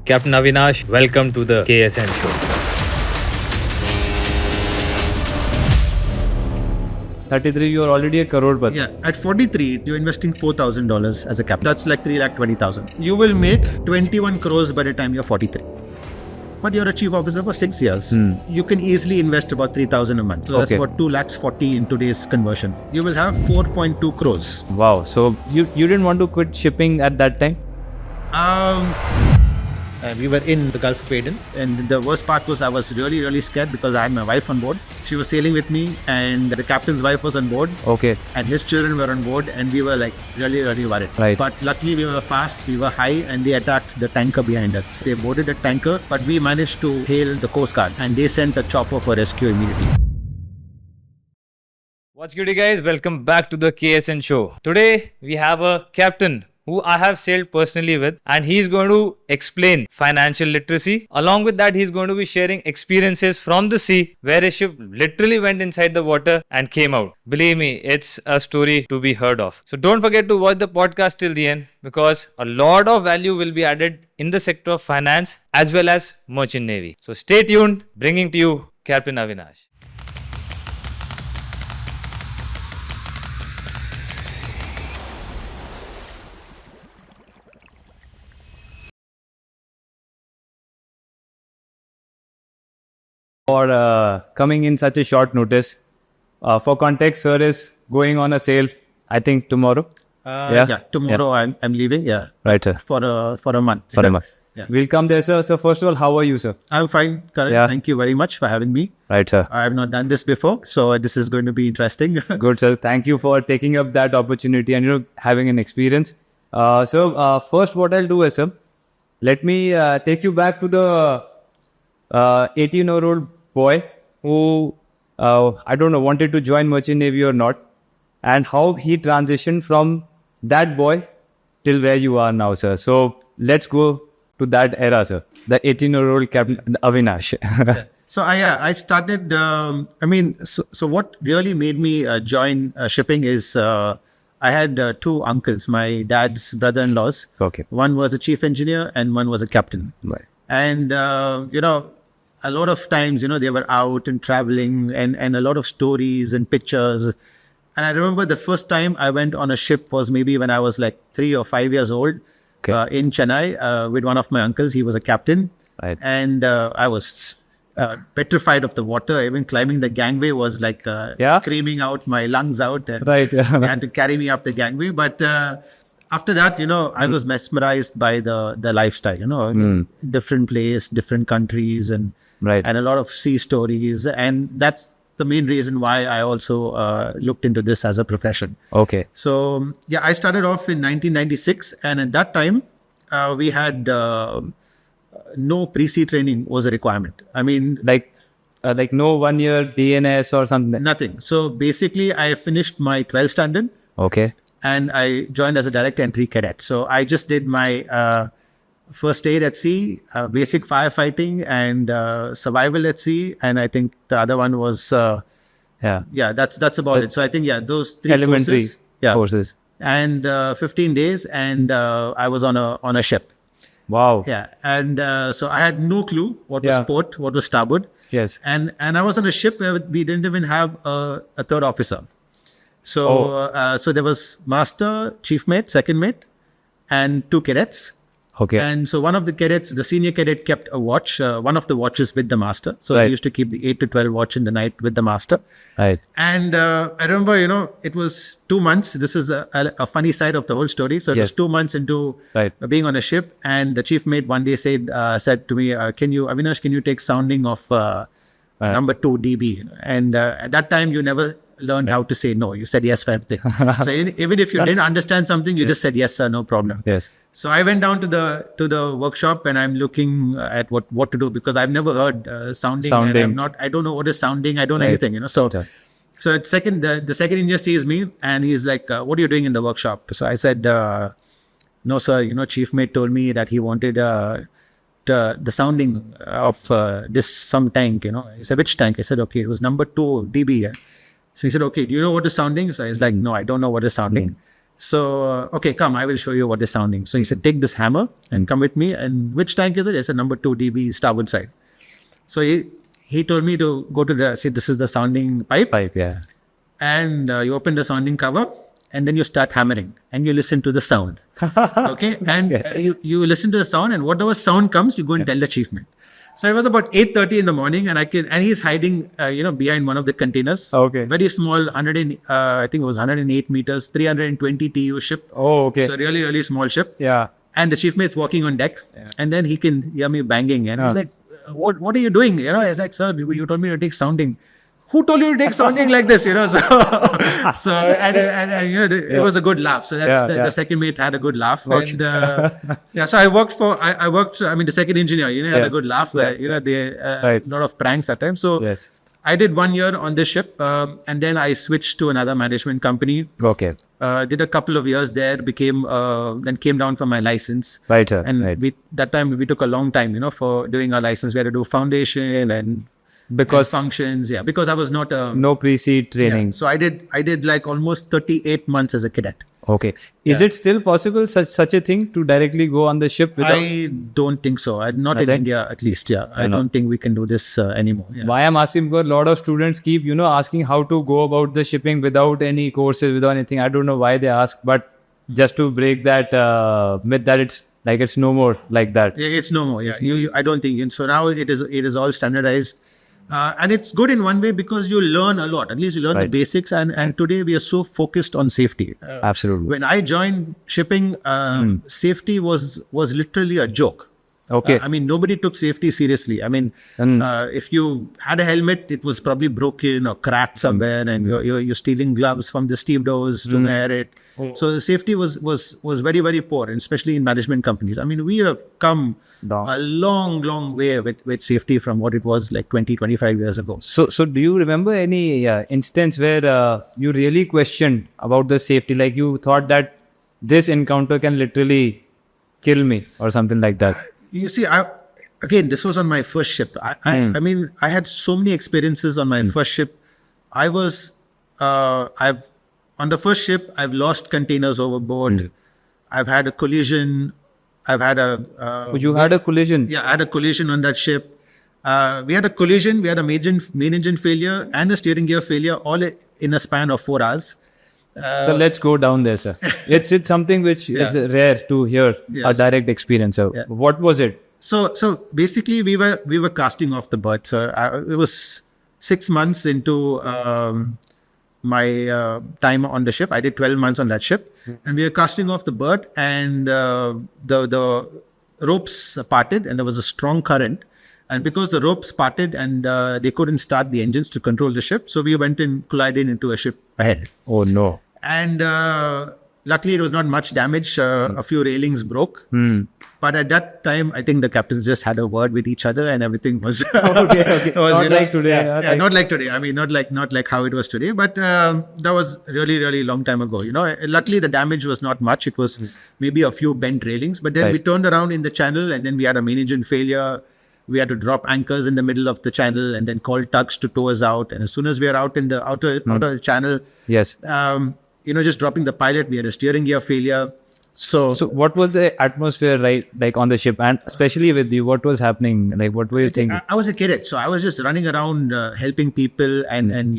Captain Avinash, welcome to the KSN show. 33, you're already a crorepati. Yeah, at 43, you're investing $4,000 as a cap. That's like 3,20,000. You will make 21 crores by the time you're 43. But you're a chief officer for 6 years. You can easily invest about 3,000 a month. So that's about 2,40,000 in today's conversion. You will have 4.2 crores. Wow. So you didn't want to quit shipping at that time? We were in the Gulf of Aden, and the worst part was I was really scared because I had my wife on board. She was sailing with me, and the captain's wife was on board. Okay. And his children were on board, and we were like really worried. Right. But luckily we were fast, we were high, and they attacked the tanker behind us. They boarded the tanker, but we managed to hail the Coast Guard, and they sent a chopper for rescue immediately. What's good, you guys? Welcome back to the KSN show. Today we have a captain who I have sailed personally with, and he's going to explain financial literacy. Along with that, he's going to be sharing experiences from the sea where his ship literally went inside the water and came out. Believe me, it's a story to be heard of. So don't forget to watch the podcast till the end, because a lot of value will be added in the sector of finance as well as merchant navy. So stay tuned, bringing to you Captain Avinash. For coming in such a short notice. For context, sir is going on a sail, I think tomorrow. Tomorrow I'm leaving. Yeah. Right, sir. For a month. For a month. Yeah. We'll come there, sir. So first of all, how are you, sir? I'm fine, Karan. Yeah. Thank you very much for having me. Right, sir. I have not done this before, so this is going to be interesting. Good, sir. Thank you for taking up that opportunity and having an experience. First what I'll do is, sir, let me take you back to the 18-year-old boy who I don't know, wanted to join merchant navy or not, and how he transitioned from that boy till where you are now, sir. So let's go to that era, sir. The 18-year-old Captain Avinash. So I started. So what really made me join shipping is I had two uncles, my dad's brother-in-laws. Okay. One was a chief engineer and one was a captain. Right. And a lot of times, they were out and traveling, and a lot of stories and pictures. And I remember the first time I went on a ship was maybe when I was like 3 or 5 years old. Okay. In Chennai with one of my uncles. He was a captain. Right. And I was petrified of the water. Even climbing the gangway was like screaming out my lungs out. And Right. they had to carry me up the gangway. But after that, I was mesmerized by the lifestyle, different place, different countries, and Right. and a lot of sea stories. And that's the main reason why I also looked into this as a profession. Okay. So, I started off in 1996. And at that time, we had no pre-sea training was a requirement. I mean, Like no 1 year DNS or something. nothing. So basically, I finished my 12th standard Okay. and I joined as a direct entry cadet. So I just did my first aid at sea, basic firefighting, and survival at sea. And I think the other one was, that's about it. So I think, those three Elementary courses. courses. And 15 days, and I was on a ship. Wow. Yeah. And so I had no clue what was port, what was starboard. Yes. And I was on a ship where we didn't even have a third officer. So so there was master, chief mate, second mate, and 2 cadets. Okay. And so one of the cadets, the senior cadet, kept a watch, one of the watches with the master. So Right. he used to keep the 8 to 12 watch in the night with the master. Right. And I remember, it was 2 months. This is a funny side of the whole story. So it was 2 months into Right. being on a ship. And the chief mate one day said to me, Avinash, can you take sounding of number 2 DB? And at that time, you never learned how to say no. You said yes for everything. So even if you didn't understand something, you just said yes, sir, no problem. Yes. So I went down to the workshop, and I'm looking at what to do, because I've never heard sounding. And I don't know what is sounding. I don't know anything, So the second engineer sees me, and he's like, what are you doing in the workshop? So I said, no, sir, chief mate told me that he wanted the sounding of some tank, He said, which tank? I said, okay, it was number 2 DB. So he said, okay, do you know what is sounding? So I was like, no, I don't know what is sounding. So, okay, come, I will show you what is sounding. So he said, take this hammer and come with me. And which tank is it? I said, number 2 dB starboard side. So he told me to go to see, this is the sounding pipe. Yeah. And you open the sounding cover and then you start hammering and you listen to the sound. Okay. And you listen to the sound, and whatever sound comes, you go and tell the chief mate. So it was about 8:30 in the morning, and he's hiding, behind one of the containers. Okay. Very small, I think it was 108 meters, 320 TEU ship. Oh, okay. So really, really small ship. Yeah. And the chief mate's walking on deck, and then he can hear me banging, and he's like, "What are you doing?" He's like, "Sir, you told me to take sounding." Who told you to take something like this? So it was a good laugh. So that's the second mate had a good laugh. Okay. And so I worked. The second engineer, had a good laugh. They a lot of pranks at times. So Yes. I did 1 year on this ship, and then I switched to another management company. Okay. Did a couple of years there. Then came down for my license. Right, sir. And Right. that time we took a long time, for doing our license. We had to do foundation and functions, because I was not No pre-seat training. So I did like almost 38 months as a cadet. Okay. Is it still possible such a thing to directly go on the ship without? I don't think so. Not in India, at least. I don't think we can do this anymore. Yeah. Why I'm asking, because a lot of students keep asking how to go about the shipping without any courses, without anything. I don't know why they ask, but just to break that myth that it's no more like that. Yeah, it's no more. Yeah, I don't think. And so now it is all standardized. And it's good in one way because you learn a lot. At least you learn the basics. And today we are so focused on safety. Absolutely. When I joined shipping, safety was literally a joke. Okay. Nobody took safety seriously. If you had a helmet, it was probably broken or cracked somewhere, and you're stealing gloves from the stevedores to wear it. So the safety was very, very poor, and especially in management companies. We have come a long way with safety from what it was like 20-25 years ago. So do you remember any instance where you really questioned about the safety? Like you thought that this encounter can literally kill me or something like that? You see, this was on my first ship. I had so many experiences on my first ship. On the first ship, I've lost containers overboard. I've had a collision. I've had you had a collision? Yeah, I had a collision on that ship. We had a collision. We had a main engine failure and a steering gear failure, all in a span of 4 hours. So let's go down there, sir. It's something which is rare to hear a direct experience. So what was it? So basically, we were casting off the berth, sir. It was 6 months into my time on the ship. I did 12 months on that ship, and we were casting off the berth, and the ropes parted, and there was a strong current. And because the ropes parted and they couldn't start the engines to control the ship, so we went and collided into a ship ahead. Oh no! And luckily, it was not much damage. A few railings broke. But at that time, I think the captains just had a word with each other, and everything was okay. Not like today. Not like today. Not like how it was today. But that was really, really long time ago. Luckily the damage was not much. It was maybe a few bent railings. But then we turned around in the channel, and then we had a main engine failure. We had to drop anchors in the middle of the channel, and then call tugs to tow us out. And as soon as we were out in the outer channel, yes, just dropping the pilot, we had a steering gear failure. So what was the atmosphere like on the ship, and especially with you? What was happening? Like, what were you thinking? I was a cadet, so I was just running around helping people and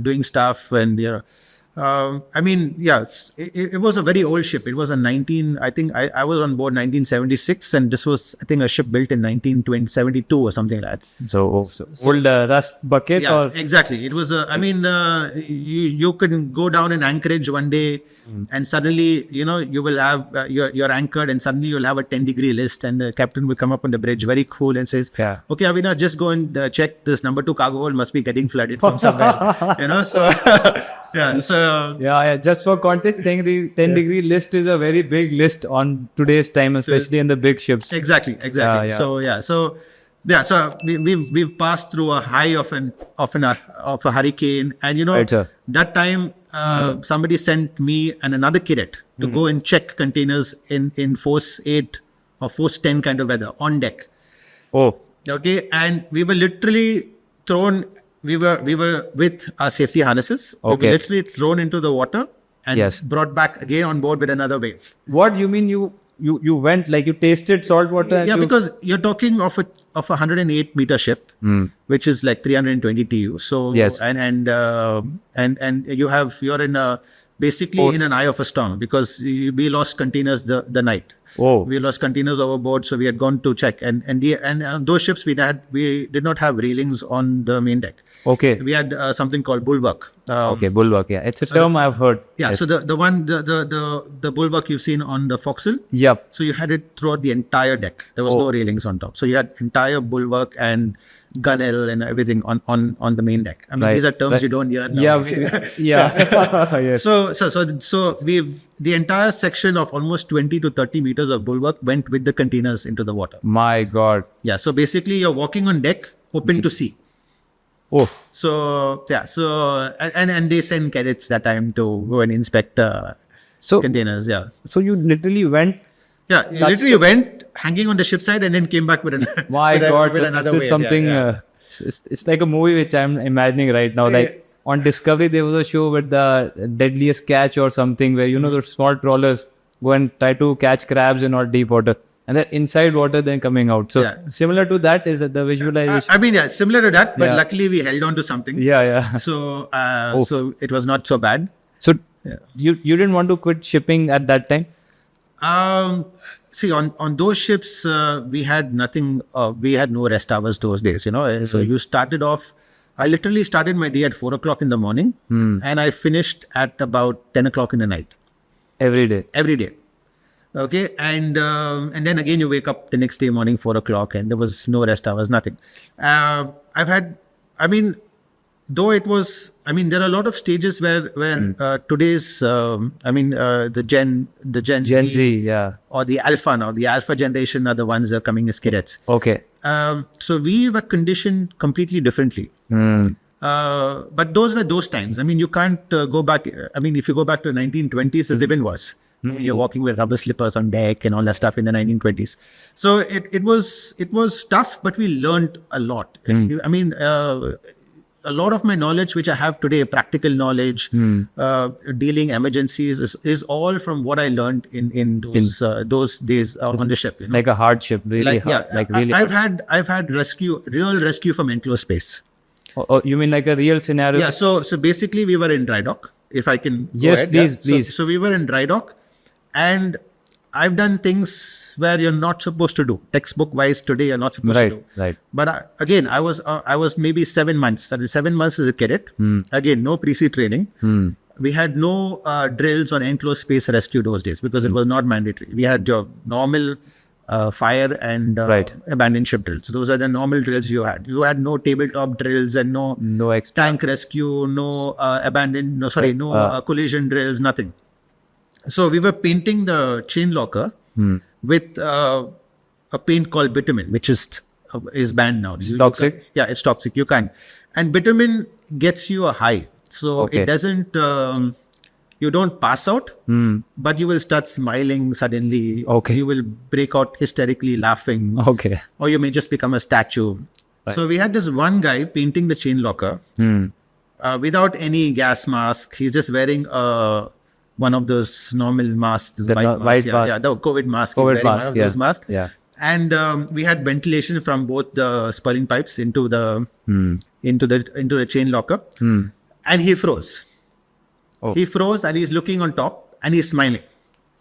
doing stuff, and it was a very old ship. It was a I think I was on board 1976, and this was, I think, a ship built in 1972 or something like that. So old rust bucket? Yeah, or? Exactly. It was you could go down in Anchorage one day, and suddenly, you will have, you're anchored, and suddenly you'll have a 10-degree list, and the captain will come up on the bridge very cool and says, okay, Avinash, just go and check this number 2 cargo hold must be getting flooded from somewhere. So... Yeah. Just for context, 10-degree list is a very big list on today's time, especially in the big ships. Exactly. So we've passed through a high of a hurricane, and that time somebody sent me and another cadet to go and check containers in force 8 or force 10 kind of weather on deck. Oh, okay, and we were literally thrown. We were with our safety harnesses. Okay. We were literally thrown into the water, and Yes. brought back again on board with another wave. What you mean? You went like you tasted salt water? And Yeah, you, because you're talking of a 108 meter ship, which is like 320 TU. So Yes. and you're in a basically in an eye of a storm, because we lost containers the night. Oh. We lost containers overboard, so we had gone to check, and on those ships we did not have railings on the main deck. Okay. We had something called bulwark. Okay, bulwark. Yeah, it's a term I've heard. Yeah. Yes. So the bulwark you've seen on the forecastle. Yep. So you had it throughout the entire deck. There was no railings on top. So you had entire bulwark and gunwale and everything on the main deck. I mean, these are terms you don't hear now. Yeah. Yeah. Yes. So the entire section of almost 20 to 30 meters of bulwark went with the containers into the water. My God. Yeah. So basically you're walking on deck, open to sea. Oh. So yeah. So and they send cadets that time to go and inspect So containers. Yeah. So you literally went. Yeah, you literally went hanging on the ship side and then came back with another. My God, with so another this is wave. something. Yeah. It's like a movie which I'm imagining right now. Like on Discovery, there was a show with the deadliest catch or something where those small trawlers go and try to catch crabs in all deep water, and they're inside water, then coming out. So similar to that is the visualization. I mean, yeah, similar to that, but luckily we held on to something. Yeah. So so it was not so bad. So you didn't want to quit shipping at that time? See, on those ships, we had nothing. We had no rest hours those days. So you started off. I literally started my day at 4 o'clock in the morning, and I finished at about 10 o'clock in the night. Every day. Every day. Okay, and then again you wake up the next day morning 4 o'clock, and there was no rest hours, nothing. Though it was, there are a lot of stages where today's, the Gen Z, yeah, or the Alpha now, the Alpha generation are the ones that are coming as cadets. Okay. So we were conditioned completely differently. But those were those times. You can't go back. If you go back to the 1920s, it's even worse. You're walking with rubber slippers on deck and all that stuff in the 1920s. So it was tough, but we learned a lot. A lot of my knowledge, which I have today, practical knowledge, dealing emergencies, is all from what I learned in those days on the ship. Like a hardship, really. I've had real rescue from enclosed space. Oh, you mean like a real scenario? Yeah. So basically, we were in dry dock. If I can. Yes, go ahead, please. So we were in dry dock, and I've done things where you're not supposed to do. Textbook wise, today you're not supposed to do. Right. But again, I was maybe 7 months. 7 months as a cadet. Again, no pre-sea training. We had no drills on enclosed space rescue those days because it was not mandatory. We had your normal fire and abandoned ship drills. Those are the normal drills you had. You had no tabletop drills and no tank rescue, no collision drills, nothing. So we were painting the chain locker with a paint called bitumen, which is banned now. Toxic? Yeah, it's toxic. You can't. And bitumen gets you a high. So it doesn't, you don't pass out, but you will start smiling suddenly. Okay. You will break out hysterically laughing. Okay. Or you may just become a statue. Right. So we had this one guy painting the chain locker without any gas mask. He's just wearing one of those normal masks, white mask. Yeah, the COVID mask. COVID He's wearing one of those masks. Yeah. And we had ventilation from both the spurling pipes into the chain locker, and he froze. Oh. He froze, and he's looking on top, and he's smiling.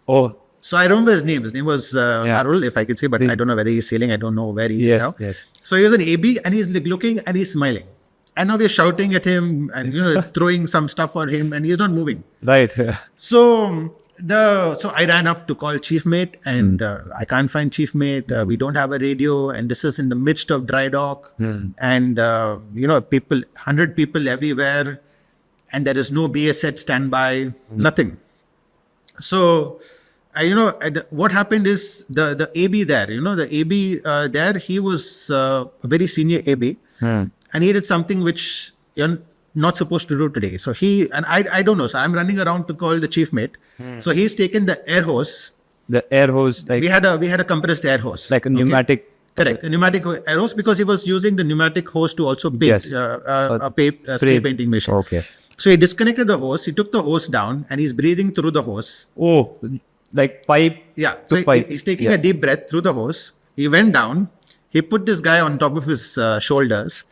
Oh. So I remember his name. His name was Arul, if I could say, but I don't know whether he's sailing. I don't know where he is now. Yes. So he was an AB, and he's looking, and he's smiling. And now we're shouting at him and throwing some stuff on him, and he's not moving. Right. So I ran up to call chief mate, and I can't find chief mate. We don't have a radio, and this is in the midst of dry dock, and 100 people everywhere, and there is no BS set standby, nothing. So what happened is the AB there, the AB there, he was a very senior AB. And he did something which you're not supposed to do today. So I don't know. So I'm running around to call the chief mate. So he's taken the air hose. The air hose, like we had a compressed air hose, like a pneumatic. Correct, a pneumatic air hose, because he was using the pneumatic hose to also paint spray painting machine. Okay. So he disconnected the hose. He took the hose down and he's breathing through the hose. Oh, like pipe. Yeah. So pipe. he's taking a deep breath through the hose. He went down. He put this guy on top of his shoulders.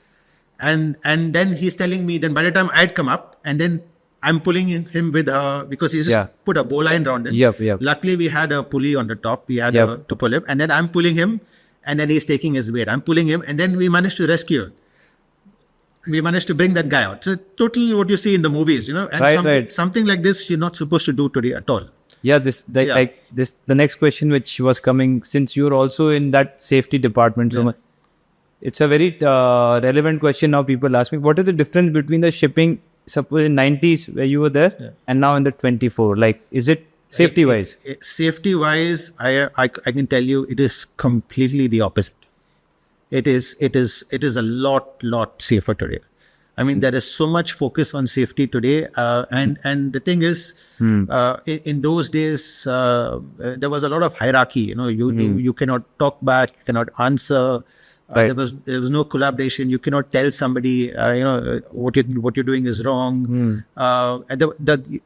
And then he's telling me, then by the time I'd come up, and then I'm pulling him with because he just put a bowline around him. Yep. Luckily, we had a pulley on the top. We had to pull him. And then I'm pulling him, and then he's taking his weight. I'm pulling him, and then we managed to rescue him. We managed to bring that guy out. So totally what you see in the movies, and something like this you're not supposed to do today at all. Yeah, the next question which was coming, since you're also in that safety department, so it's a very relevant question now. People ask me, what is the difference between the shipping, suppose in 90s where you were there, and now in the 24? Like, is it safety wise? Safety wise, I can tell you, it is completely the opposite. It is a lot safer today. I mean, there is so much focus on safety today, and the thing is, in those days, there was a lot of hierarchy. You cannot talk back, you cannot answer. There was no collaboration. You cannot tell somebody, what you're doing is wrong. And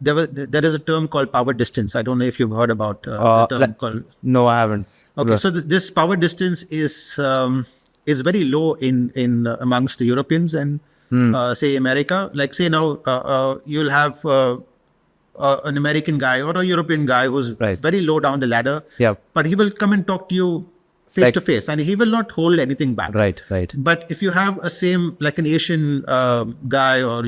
there is a term called power distance. I don't know if you've heard about the term called. No, I haven't. Okay, so this power distance is very low in amongst the Europeans and say America. Like say now you'll have an American guy or a European guy who's very low down the ladder. But he will come and talk to you face to face, and he will not hold anything back. Right. But if you have a same like an Asian guy, or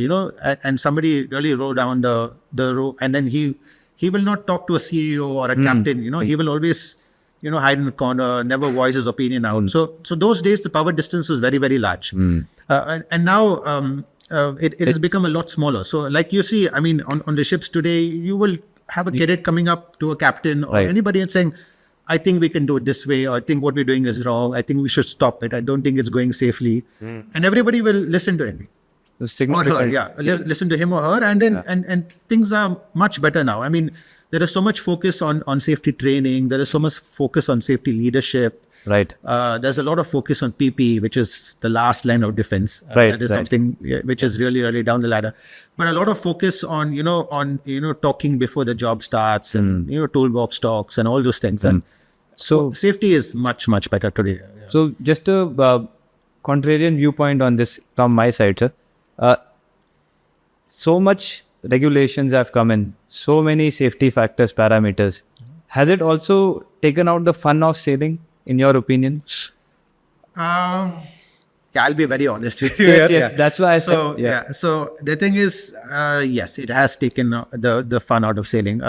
and somebody really row down the row, and then he will not talk to a CEO or a captain. He will always hide in the corner, never voice his opinion out. So those days the power distance was very, very large, and now it has become a lot smaller. So like you see, I mean, on the ships today, you will have a cadet coming up to a captain or anybody and saying, I think we can do it this way, or I think what we're doing is wrong. I think we should stop it. I don't think it's going safely. And everybody will listen to him. Or her, listen to him or her. And then and things are much better now. I mean, there is so much focus on safety training. There is so much focus on safety leadership. There's a lot of focus on PP, which is the last line of defense. That is something which is really, really down the ladder. But a lot of focus on talking before the job starts, and toolbox talks and all those things. And so safety is much, much better today. So just a contrarian viewpoint on this from my side, sir. So much regulations have come in, so many safety factors, parameters. Has it also taken out the fun of sailing, in your opinion? I'll be very honest with you. Yes, that's why I said. So the thing is, yes, it has taken the fun out of sailing.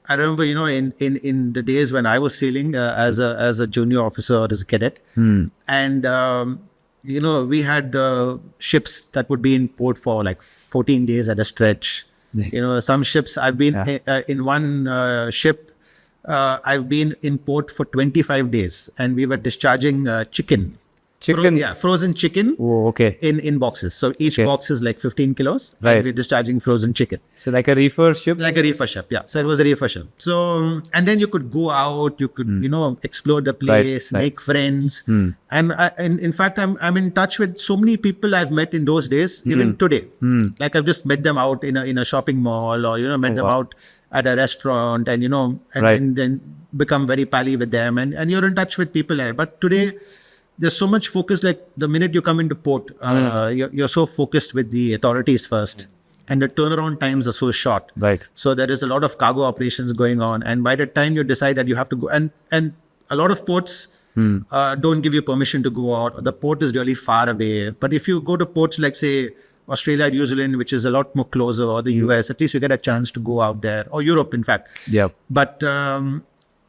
I remember, in the days when I was sailing as a junior officer or as a cadet, and we had ships that would be in port for like 14 days at a stretch. Some ships I've been in one ship. I've been in port for 25 days, and we were discharging chicken. Frozen chicken. Oh, okay. In boxes. So each box is like 15 kilos. And we're discharging frozen chicken. So like a reefer ship? Like a reefer ship, yeah. So it was a reefer ship. So, and then you could go out, you could, explore the place, make friends. And in fact, I'm in touch with so many people I've met in those days, even today. Like I've just met them out in a shopping mall, or, met them out at a restaurant, and, and then become very pally with them. And you're in touch with people there. But today, there's so much focus, like the minute you come into port, you're so focused with the authorities first, and the turnaround times are so short. So there is a lot of cargo operations going on, and by the time you decide that you have to go, and a lot of ports don't give you permission to go out, or the port is really far away. But if you go to ports like, say, Australia, New Zealand, which is a lot more closer, or the US, at least you get a chance to go out there, or Europe, in fact. But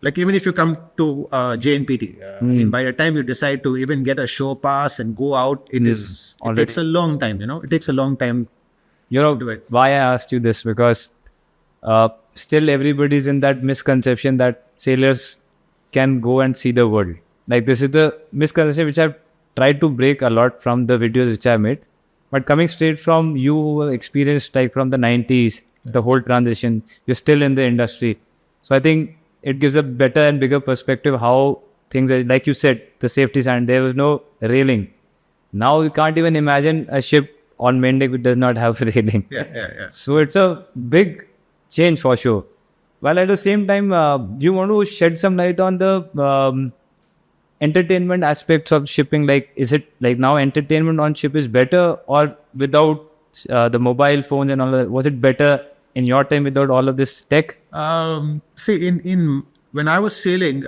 like even if you come to JNPT, by the time you decide to even get a show pass and go out, it takes a long time. It takes a long time. To do it. Why I asked you this, because still everybody's in that misconception that sailors can go and see the world. Like this is the misconception which I've tried to break a lot from the videos which I made. But coming straight from you who experienced like from the 90s, the whole transition, you're still in the industry. So I think it gives a better and bigger perspective how things are. Like you said, the safety stand, there was no railing. Now you can't even imagine a ship on main deck, it does not have railing. Yeah. So it's a big change for sure. While at the same time, you want to shed some light on the entertainment aspects of shipping. Like, is it like now entertainment on ship is better, or without the mobile phones and all that? Was it better in your time without all of this tech? See, in when I was sailing,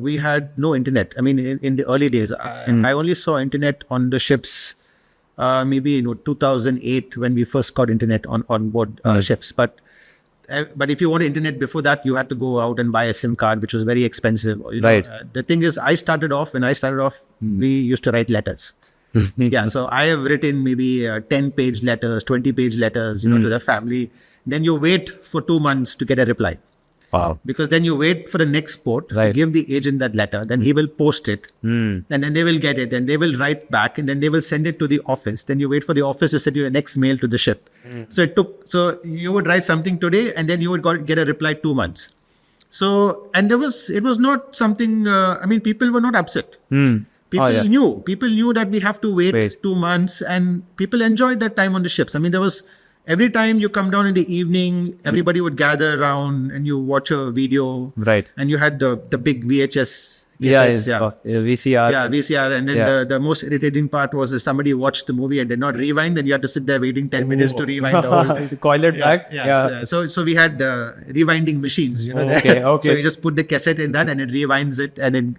we had no internet. I mean, in the early days, I only saw internet on the ships. Maybe 2008 when we first got internet on board ships. But if you want internet before that, you had to go out and buy a SIM card, which was very expensive. Right. The thing is, when I started off, we used to write letters. Yeah. So I have written maybe 10-page letters, 20-page letters, to the family. Then you wait for 2 months to get a reply. Wow. Because then you wait for the next port to give the agent that letter. Then he will post it. And then they will get it. And they will write back. And then they will send it to the office. Then you wait for the office to send you the next mail to the ship. So you would write something today and then you would get a reply 2 months. So, and it was not something, people were not upset. People knew that we have to wait 2 months, and people enjoyed that time on the ships. I mean, there was, every time you come down in the evening, everybody would gather around and you watch a video. Right. And you had the big VHS cassettes, VCR. Yeah, VCR. And then the most irritating part was if somebody watched the movie and did not rewind, then you had to sit there waiting 10 minutes to rewind the whole. Coil it back. Yeah. So we had rewinding machines. Okay. So you just put the cassette in that and it rewinds it, and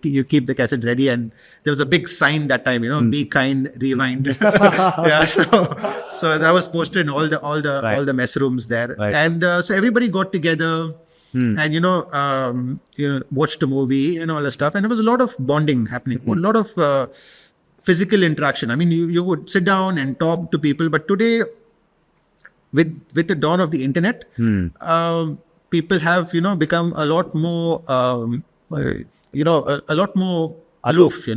you keep the cassette ready. And there was a big sign that time, be kind, rewind. So that was posted in all the mess rooms there. Right. And so everybody got together and watched a movie and all that stuff. And there was a lot of bonding happening, a lot of physical interaction. I mean, you would sit down and talk to people. But today, with the dawn of the internet, people have become a lot more a lot more aloof.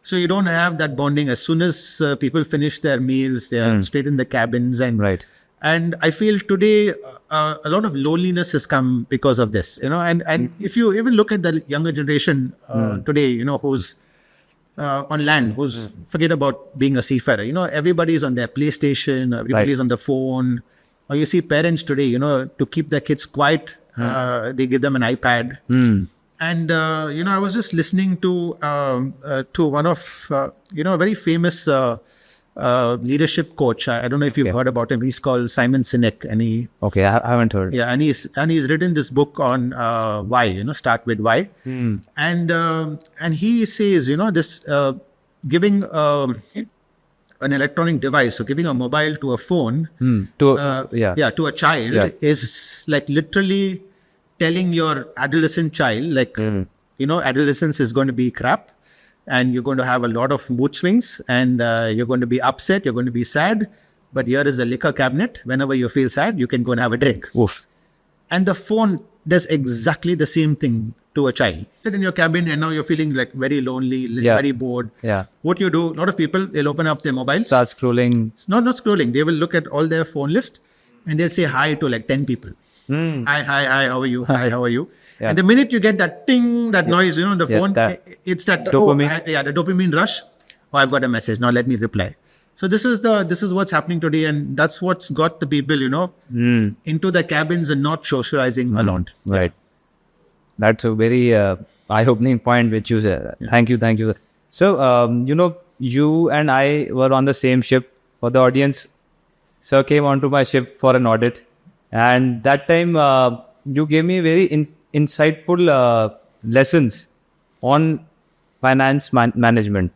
So you don't have that bonding. As soon as people finish their meals, they are straight in the cabins. And I feel today a lot of loneliness has come because of this, and if you even look at the younger generation today, who's on land, who's forget about being a seafarer, everybody's on their PlayStation, everybody's on the phone, or you see parents today, to keep their kids quiet, they give them an iPad. And, I was just listening to one of, a very famous leadership coach. I don't know if you've heard about him. He's called Simon Sinek. And Okay, I haven't heard. Yeah, and he's written this book on why, start with why. And he says, this giving an electronic device, so giving a mobile to a phone, to a child is like literally telling your adolescent child, adolescence is going to be crap, and you're going to have a lot of mood swings, and you're going to be upset, you're going to be sad, but here is a liquor cabinet. Whenever you feel sad, you can go and have a drink. Oof. And the phone does exactly the same thing to a child. Sit in your cabin and now you're feeling like very lonely, very bored. Yeah. What you do, a lot of people, they'll open up their mobiles. Start scrolling. It's not scrolling. They will look at all their phone list and they'll say hi to like 10 people. Hi, how are you? Hi, how are you? Yeah. And the minute you get that ting, that noise, on the phone, it's that dopamine. The dopamine rush. Oh, I've got a message. Now let me reply. So this is what's happening today, and that's what's got the people, into the cabins and not socializing a lot. Right. That's a very eye-opening point which you said. Yeah. Thank you. So, you and I were on the same ship. For the audience, sir came onto my ship for an audit. And that time, you gave me very insightful lessons on finance management.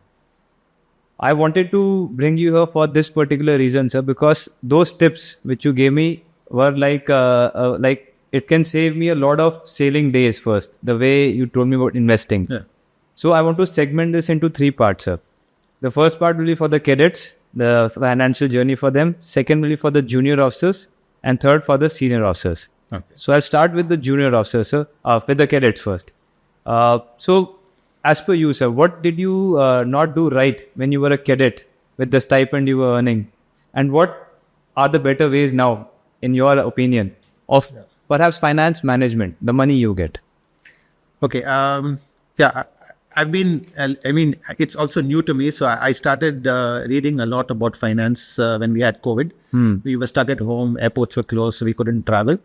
I wanted to bring you here for this particular reason, sir, because those tips which you gave me were like it can save me a lot of sailing days first, the way you told me about investing. Yeah. So I want to segment this into 3 parts, sir. The first part will be for the cadets, the financial journey for them. Second will be for the junior officers. And third for the senior officers. Okay. So I'll start with the junior officers, sir, with the cadets first. So as per you, sir, what did you not do right when you were a cadet with the stipend you were earning? And what are the better ways now, in your opinion, of perhaps finance management, the money you get? Okay. I've been, I mean, it's also new to me. So I started reading a lot about finance when we had COVID. We were stuck at home, airports were closed, so we couldn't travel.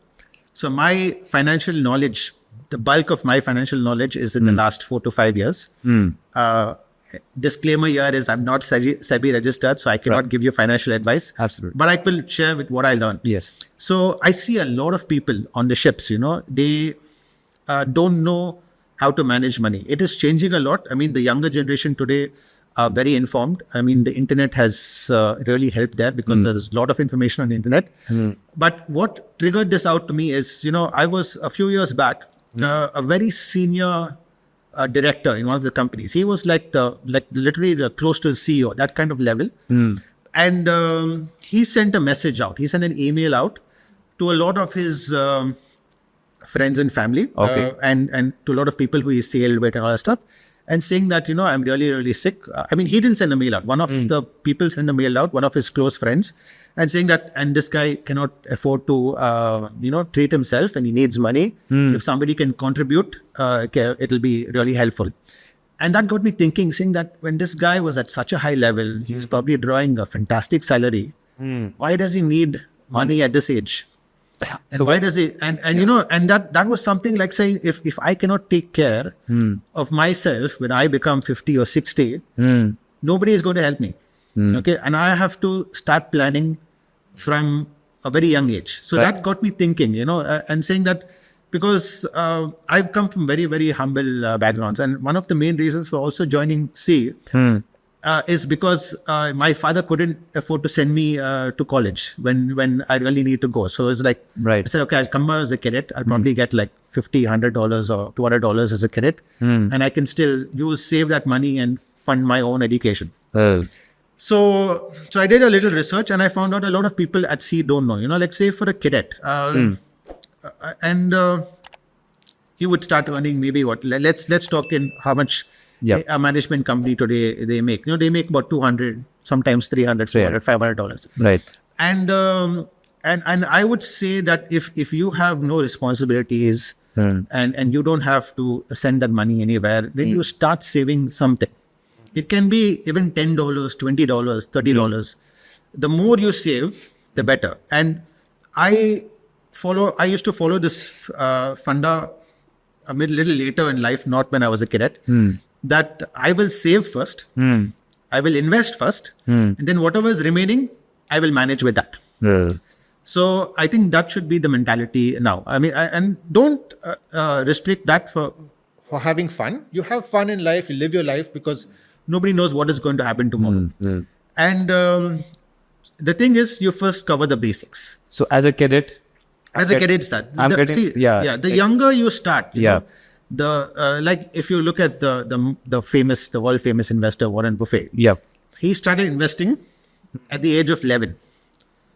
So my financial knowledge, the bulk of my financial knowledge is in the last 4 to 5 years. Disclaimer here is I'm not SEBI registered, so I cannot give you financial advice. Absolutely. But I will share with what I learned. Yes. So I see a lot of people on the ships, they don't know how to manage money. It is changing a lot. I mean, the younger generation today are very informed. I mean, the internet has really helped there because there's a lot of information on the internet. But what triggered this out to me is, I was a few years back, a very senior director in one of the companies. He was literally close to the CEO, that kind of level. And he sent a message out. He sent an email out to a lot of his friends and family, and to a lot of people who he sailed with and all that stuff, and saying that, I'm really, really sick. I mean, he didn't send a mail out. One of the people sent a mail out, one of his close friends, and saying that, and this guy cannot afford to, treat himself and he needs money. If somebody can contribute, it'll be really helpful. And that got me thinking, saying that when this guy was at such a high level, he's probably drawing a fantastic salary. Why does he need money at this age? And why does he, and that was something like saying, if I cannot take care of myself when I become 50 or 60, nobody is going to help me. Okay. And I have to start planning from a very young age. So that got me thinking, and saying that because I've come from very, very humble backgrounds. And one of the main reasons for also joining Sea is because my father couldn't afford to send me to college when I really need to go. So it's like, I said, okay, I'll come as a cadet. I'll probably get like $50, $100 or $200 as a cadet. And I can still save that money and fund my own education. So I did a little research and I found out a lot of people at Sea don't know, like say for a cadet, and he would start earning maybe let's talk in how much a management company today they make. They make about $200, sometimes $300, $500. Right. And I would say that if you have no responsibilities and you don't have to send that money anywhere, then you start saving something. It can be even $10, $20, $30. The more you save, the better. And I used to follow this funda a little later in life, not when I was a cadet, that I will save first, I will invest first, and then whatever is remaining, I will manage with that. So I think that should be the mentality now. I mean, and don't restrict that for having fun. You have fun in life, you live your life, because nobody knows what is going to happen tomorrow. And the thing is, you first cover the basics. So as a cadet, start. The younger you start, like if you look at the world famous investor Warren Buffett, he started investing at the age of 11.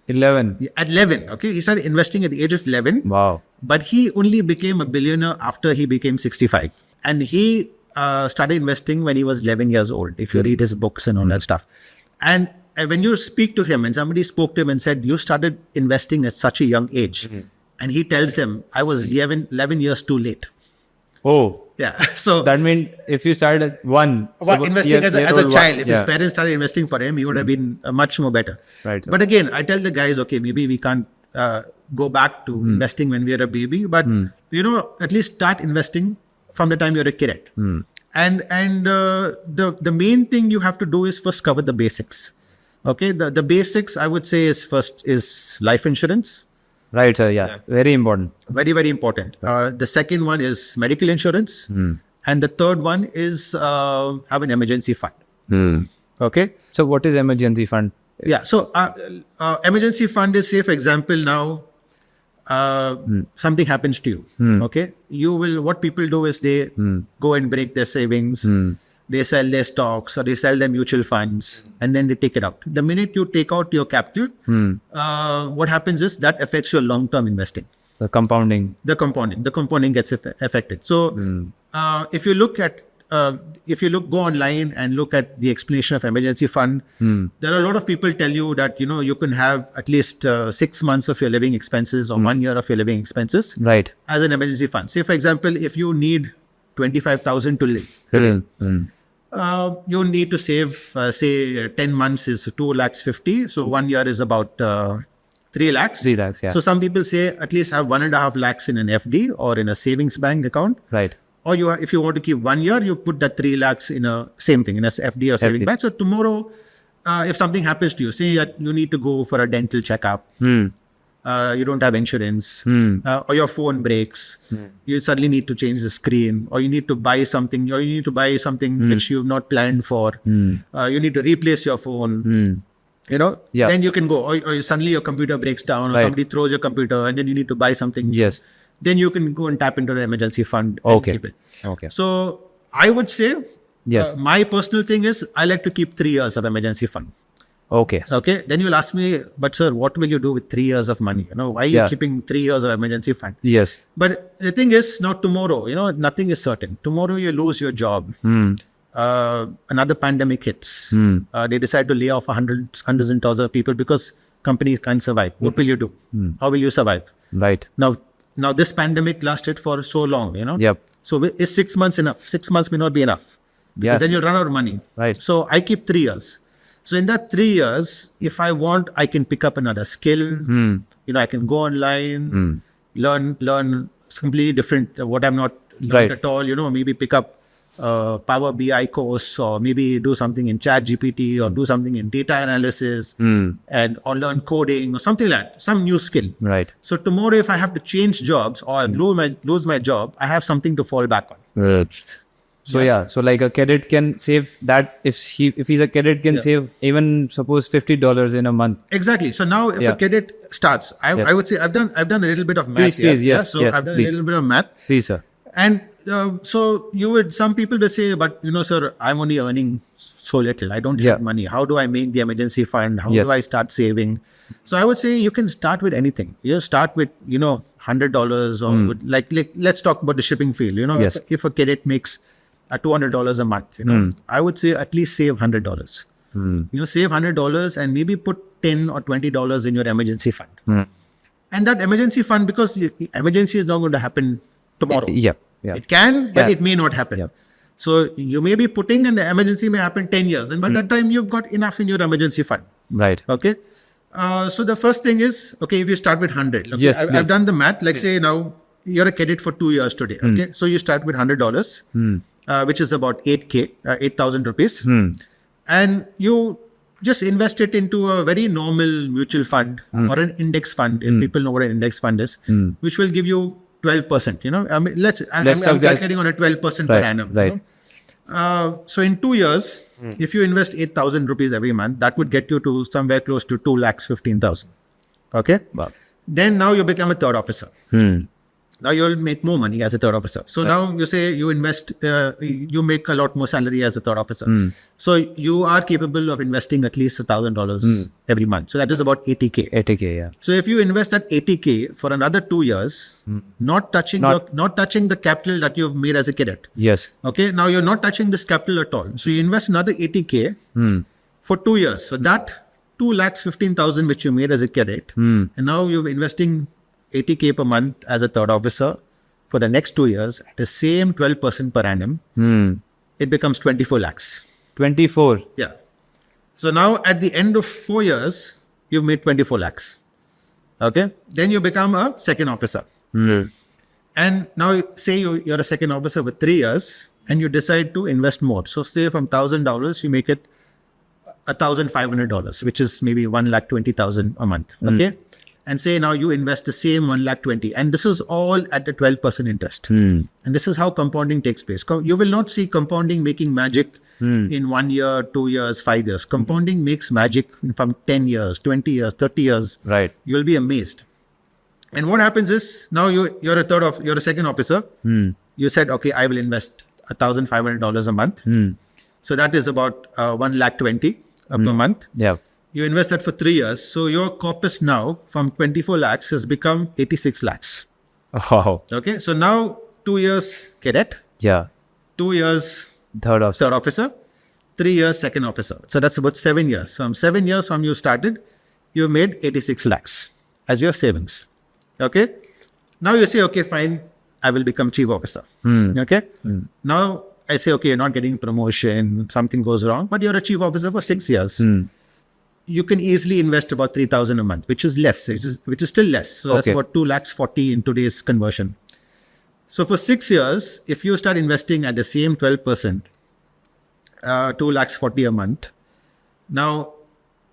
11. At 11, okay, he started investing at the age of 11. Wow. But he only became a billionaire after he became 65, and he started investing when he was 11 years old. If you read his books and all that stuff, and when you speak to him and somebody spoke to him and said, you started investing at such a young age, and he tells them, I was 11 years too late. Oh. Yeah. So that means if you started at investing as a child, if his parents started investing for him, he would have been much more better. Right. But again, I tell the guys, okay, maybe we can't go back to investing when we are a baby, but at least start investing from the time you're a cadet. And the main thing you have to do is first cover the basics. Okay, the basics I would say is life insurance. Right, sir. Yeah, very important. Very, very important. The second one is medical insurance, and the third one is have an emergency fund. Okay. So what is emergency fund? Yeah. So emergency fund is, say for example, now something happens to you. Okay. What people do is they go and break their savings. They sell their stocks or they sell their mutual funds, and then they take it out. The minute you take out your capital, what happens is that affects your long-term investing. The compounding gets affected. So if you go online and look at the explanation of emergency fund, there are a lot of people tell you that, you can have at least 6 months of your living expenses or 1 year of your living expenses right as an emergency fund. Say, for example, if you need 25,000 to live. You need to save, say, 10 months is 2 lakhs 50. So 1 year is about 3 lakhs. 3 lakhs, yeah. So some people say at least have 1.5 lakhs in an FD or in a savings bank account. Right. Or if you want to keep 1 year, you put that 3 lakhs in a same thing, in a FD or savings bank. So tomorrow, if something happens to you, say that you need to go for a dental checkup, you don't have insurance, or your phone breaks, you suddenly need to change the screen, or you need to buy something, which you've not planned for, you need to replace your phone, then you can go, or suddenly your computer breaks down, or somebody throws your computer, and then you need to buy something. Yes. Then you can go and tap into the emergency fund and keep it. Okay. So I would say, my personal thing is I like to keep 3 years of emergency fund. Okay. Okay. Then you'll ask me, but sir, what will you do with 3 years of money? Why are you keeping 3 years of emergency fund? Yes. But the thing is, now tomorrow, nothing is certain. Tomorrow you lose your job. Another pandemic hits. They decide to lay off hundreds and thousands of people because companies can't survive. What will you do? How will you survive? Right. Now this pandemic lasted for so long, Yep. So is 6 months enough? 6 months may not be enough. Because then you'll run out of money. Right. So I keep 3 years. So in that 3 years, if I want, I can pick up another skill. I can go online, learn completely different, what I'm not learned at all. Maybe pick up Power BI course, or maybe do something in Chat GPT, or do something in data analysis, or learn coding or something like that, some new skill. Right. So tomorrow, if I have to change jobs or I lose my job, I have something to fall back on. So so like a cadet can save that, if he's a cadet, can save even suppose $50 in a month. Exactly. So now if a cadet starts, I would say I've done a little bit of math. Please, yes. So I've done a little bit of math. Please, sir. And so some people will say, but sir, I'm only earning so little. I don't have money. How do I make the emergency fund? How do I start saving? So I would say you can start with anything. You start with, $100 or with, like let's talk about the shipping field. If a cadet makes $200 a month, I would say at least save $100. Save $100 and maybe put $10 or $20 in your emergency fund. And that emergency fund, because emergency is not going to happen tomorrow. It can, but it may not happen. So you may be putting, and the emergency may happen 10 years. And by that time, you've got enough in your emergency fund. Right. Okay. So the first thing is, if you start with 100. Okay? I've done the math. Like say now, you're a cadet for 2 years today. Okay. So you start with $100, which is about 8,000 rupees. And you just invest it into a very normal mutual fund or an index fund, if people know what an index fund is, which will give you 12%. I'm calculating on a 12% per annum. Right. So in 2 years, if you invest 8,000 rupees every month, that would get you to somewhere close to 2,15,000. Okay. Wow. Then now you become a third officer. Now you'll make more money as a third officer. So now you say you invest, you make a lot more salary as a third officer. So you are capable of investing at least $1,000 every month. So that is about 80K. 80K, yeah. So if you invest that 80K for another 2 years, not touching the capital that you've made as a cadet. Yes. Okay. Now you're not touching this capital at all. So you invest another 80K for 2 years. So that 2,15,000 which you made as a cadet, and now you're investing 80K per month as a third officer for the next 2 years at the same 12% per annum, it becomes 24 lakhs. 24. Yeah. So now at the end of 4 years, you've made 24 lakhs. Okay. Then you become a second officer. And now say you're a second officer for 3 years and you decide to invest more. So say from $1,000, you make it $1,500, which is maybe 1,20,000 a month. Okay. And say now you invest the same 1,20,000, and this is all at the 12% interest. And this is how compounding takes place. You will not see compounding making magic in 1 year, 2 years, 5 years. Compounding makes magic from 10 years, 20 years, 30 years. Right. You'll be amazed. And what happens is now you're a second officer. You said, okay, I will invest $1,500 a month. So that is about 1,20,000 per month. Yeah. You invest that for 3 years. So your corpus now from 24 lakhs has become 86 lakhs. Wow. Okay. So now 2 years cadet. Yeah. 2 years Third officer. 3 years second officer. So that's about 7 years. So from 7 years from you started, you made 86 lakhs as your savings. Okay. Now you say, okay, fine. I will become chief officer. Okay. Now I say, okay, you're not getting promotion, something goes wrong, but you're a chief officer for 6 years. You can easily invest about 3,000 a month, which is less, which is still less. So that's about 2,40,000 in today's conversion. So for 6 years, if you start investing at the same 12%, 2,40,000 a month. Now,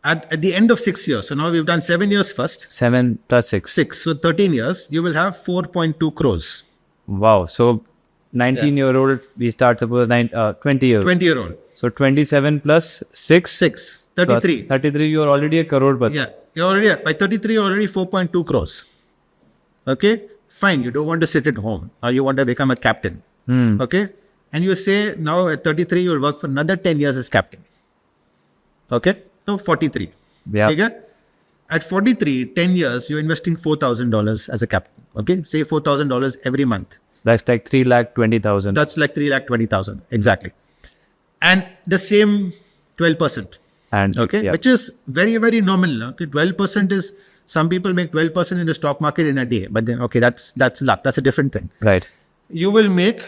at the end of 6 years, so now we've done 7 years first. 7 plus 6. 6, so 13 years, you will have 4.2 crores. Wow. So 19-year-old, we start suppose 20-year. 20-year-old. So 27 plus 6. 6, 33. 33, you're already a crore. But Yeah, you're already, by 33, you're already 4.2 crores. Okay, fine. You don't want to sit at home or you want to become a captain. Okay, and you say now at 33, you'll work for another 10 years as captain. Okay, so 43. Yeah. Okay? At 43, 10 years, you're investing $4,000 as a captain. Okay, say $4,000 every month. That's like 3,20,000. That's like 3,20,000 exactly. And the same 12%. And Okay, yeah. which is very, very nominal. Okay, 12% is, some people make 12% in the stock market in a day, but then, okay, that's luck. That's a different thing. Right. You will make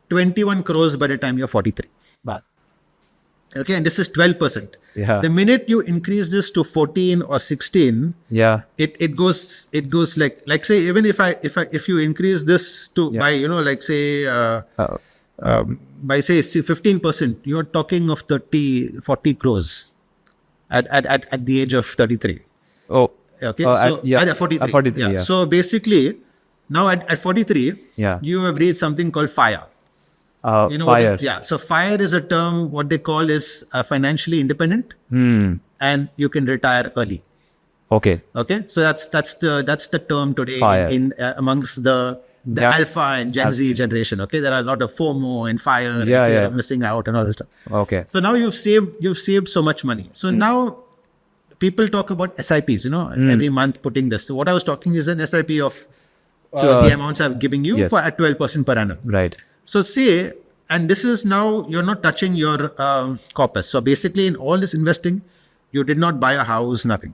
21 crores by the time you're 43. But Okay, and this is 12%. Yeah. The minute you increase this to 14 or 16, yeah. it goes like say, even if you increase this to by like say by say 15%, you're talking of 40 crores at the age of 33. Oh. Okay, at 43. At 43, yeah. So basically, now at 43, Yeah. you have reached something called FIRE. You know FIRE. So FIRE is a term, what they call is financially independent, and you can retire early. Okay. Okay, so that's the term today FIRE. in amongst the Yeah. Alpha and Gen Z generation. Okay, there are a lot of FOMO and FIRE, and Yeah, fear yeah. of missing out and all this stuff. Okay. So now you've saved so much money. So now people talk about SIPs, every month putting this. So what I was talking is an SIP of the amounts I'm giving you Yes. for at 12% per annum. Right. So say, and this is now, you're not touching your corpus. So basically in all this investing, you did not buy a house, nothing.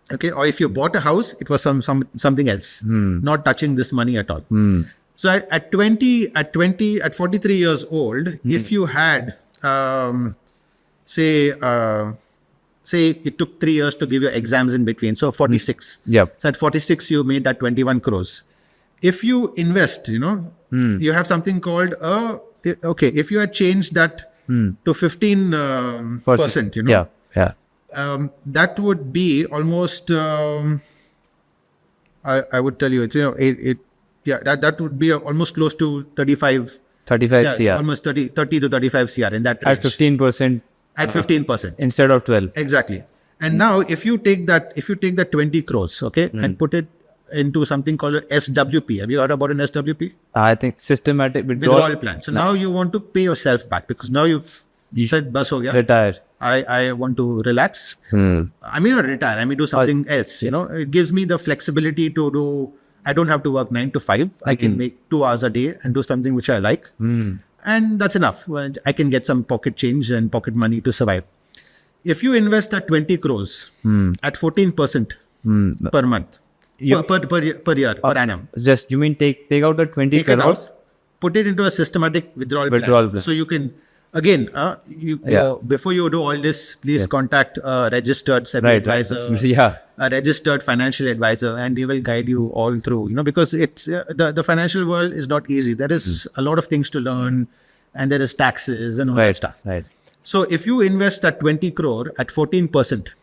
Okay, or if you bought a house, it was something else, not touching this money at all. So at 43 years old, if you had, say it took 3 years to give your exams in between, so 46. Yep. So at 46, you made that 21 crores. If you invest, you have something called if you had changed that to 15%, Yeah. Yeah. that would be almost, I would tell you, it's, that would be almost close to 35. 35 Yeah, it's CR. almost 30 to 35 CR in that range. At 15% At 15%. instead of 12. Exactly. And now if you take that 20 crores, okay, and put it into something called a SWP. Have you heard about an SWP? I think systematic Withdrawal plan. So now you want to pay yourself back because now you've said, bus ho gaya. retire. I want to relax. I may not retire. I may do something else. It gives me the flexibility to do. I don't have to work 9 to 5. I can make 2 hours a day and do something which I like, and that's enough. Well, I can get some pocket change and pocket money to survive. If you invest at 20 crores at 14% per month, per year, per annum. Just, you mean take out the 20 Take it crores? out, put it into a systematic withdrawal plan. So you can, again, before you do all this, please contact a registered SEBI advisor, Yeah. a registered financial advisor, and they will guide you all through, because it's the financial world is not easy. There is a lot of things to learn, and there is taxes and all that stuff. Right. So if you invest at 20 crore at 14%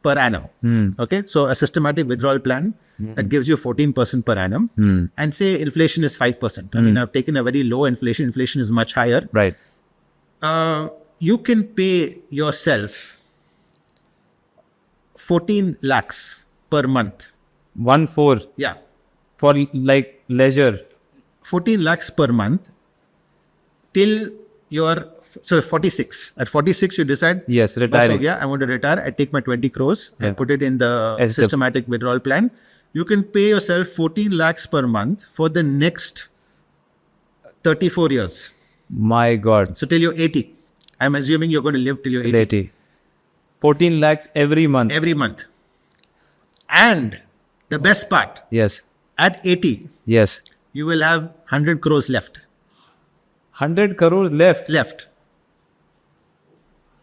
per annum, okay, so a systematic withdrawal plan that gives you 14% per annum, and say inflation is 5%. I mean, I've taken a very low inflation. Inflation is much higher. Right. You can pay yourself 14 lakhs per month. 1/4 Yeah, for like leisure. 14 lakhs per month till you're 46. At 46, you decide, Yes, "Bas ho retiring. gaya, I want to retire. I take my 20 crores and put it in the As the- systematic withdrawal plan." You can pay yourself 14 lakhs per month for the next 34 years. My God. So till you're 80. I'm assuming you're going to live till you're 80. 80. 14 lakhs every month. Every month. And the best part, Yes. at 80, Yes. you will have 100 crores left. 100 crores left.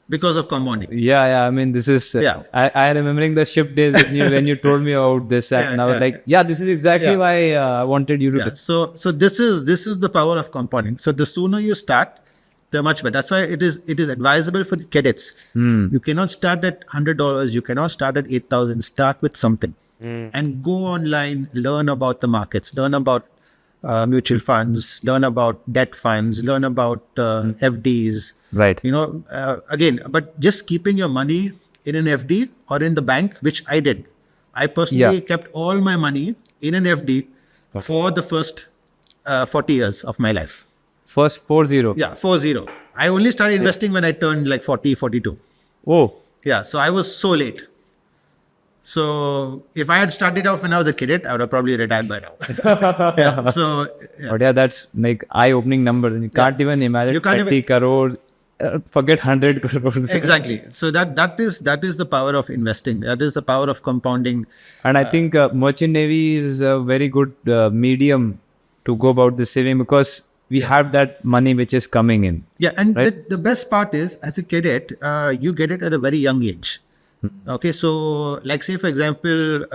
Because of compounding. Yeah. I mean, this is. I remembering the ship days when you told me about this, and I was like, this is exactly why I wanted you to. Yeah. So this is the power of compounding. So the sooner you start, the much better. That's why it is advisable for the cadets. You cannot start at $100. You cannot start at 8,000. Start with something, and go online, learn about the markets, learn about mutual funds, learn about debt funds, learn about FDs. Right. Again, but just keeping your money in an FD or in the bank, which I did. I personally kept all my money in an FD for the first 40 years of my life. First 40? Yeah, 40. I only started investing when I turned like 40, 42. Oh. Yeah, so I was so late. So if I had started off when I was a cadet, I would have probably retired by now. But that's like eye-opening numbers. And you can't even imagine 30 crores. Forget 100 crores. Exactly. So that is the power of investing. That is the power of compounding. And I think Merchant Navy is a very good medium to go about the saving, because we have that money which is coming in. Yeah, and right? the best part is, as a cadet, you get it at a very young age. Okay, so like say for example,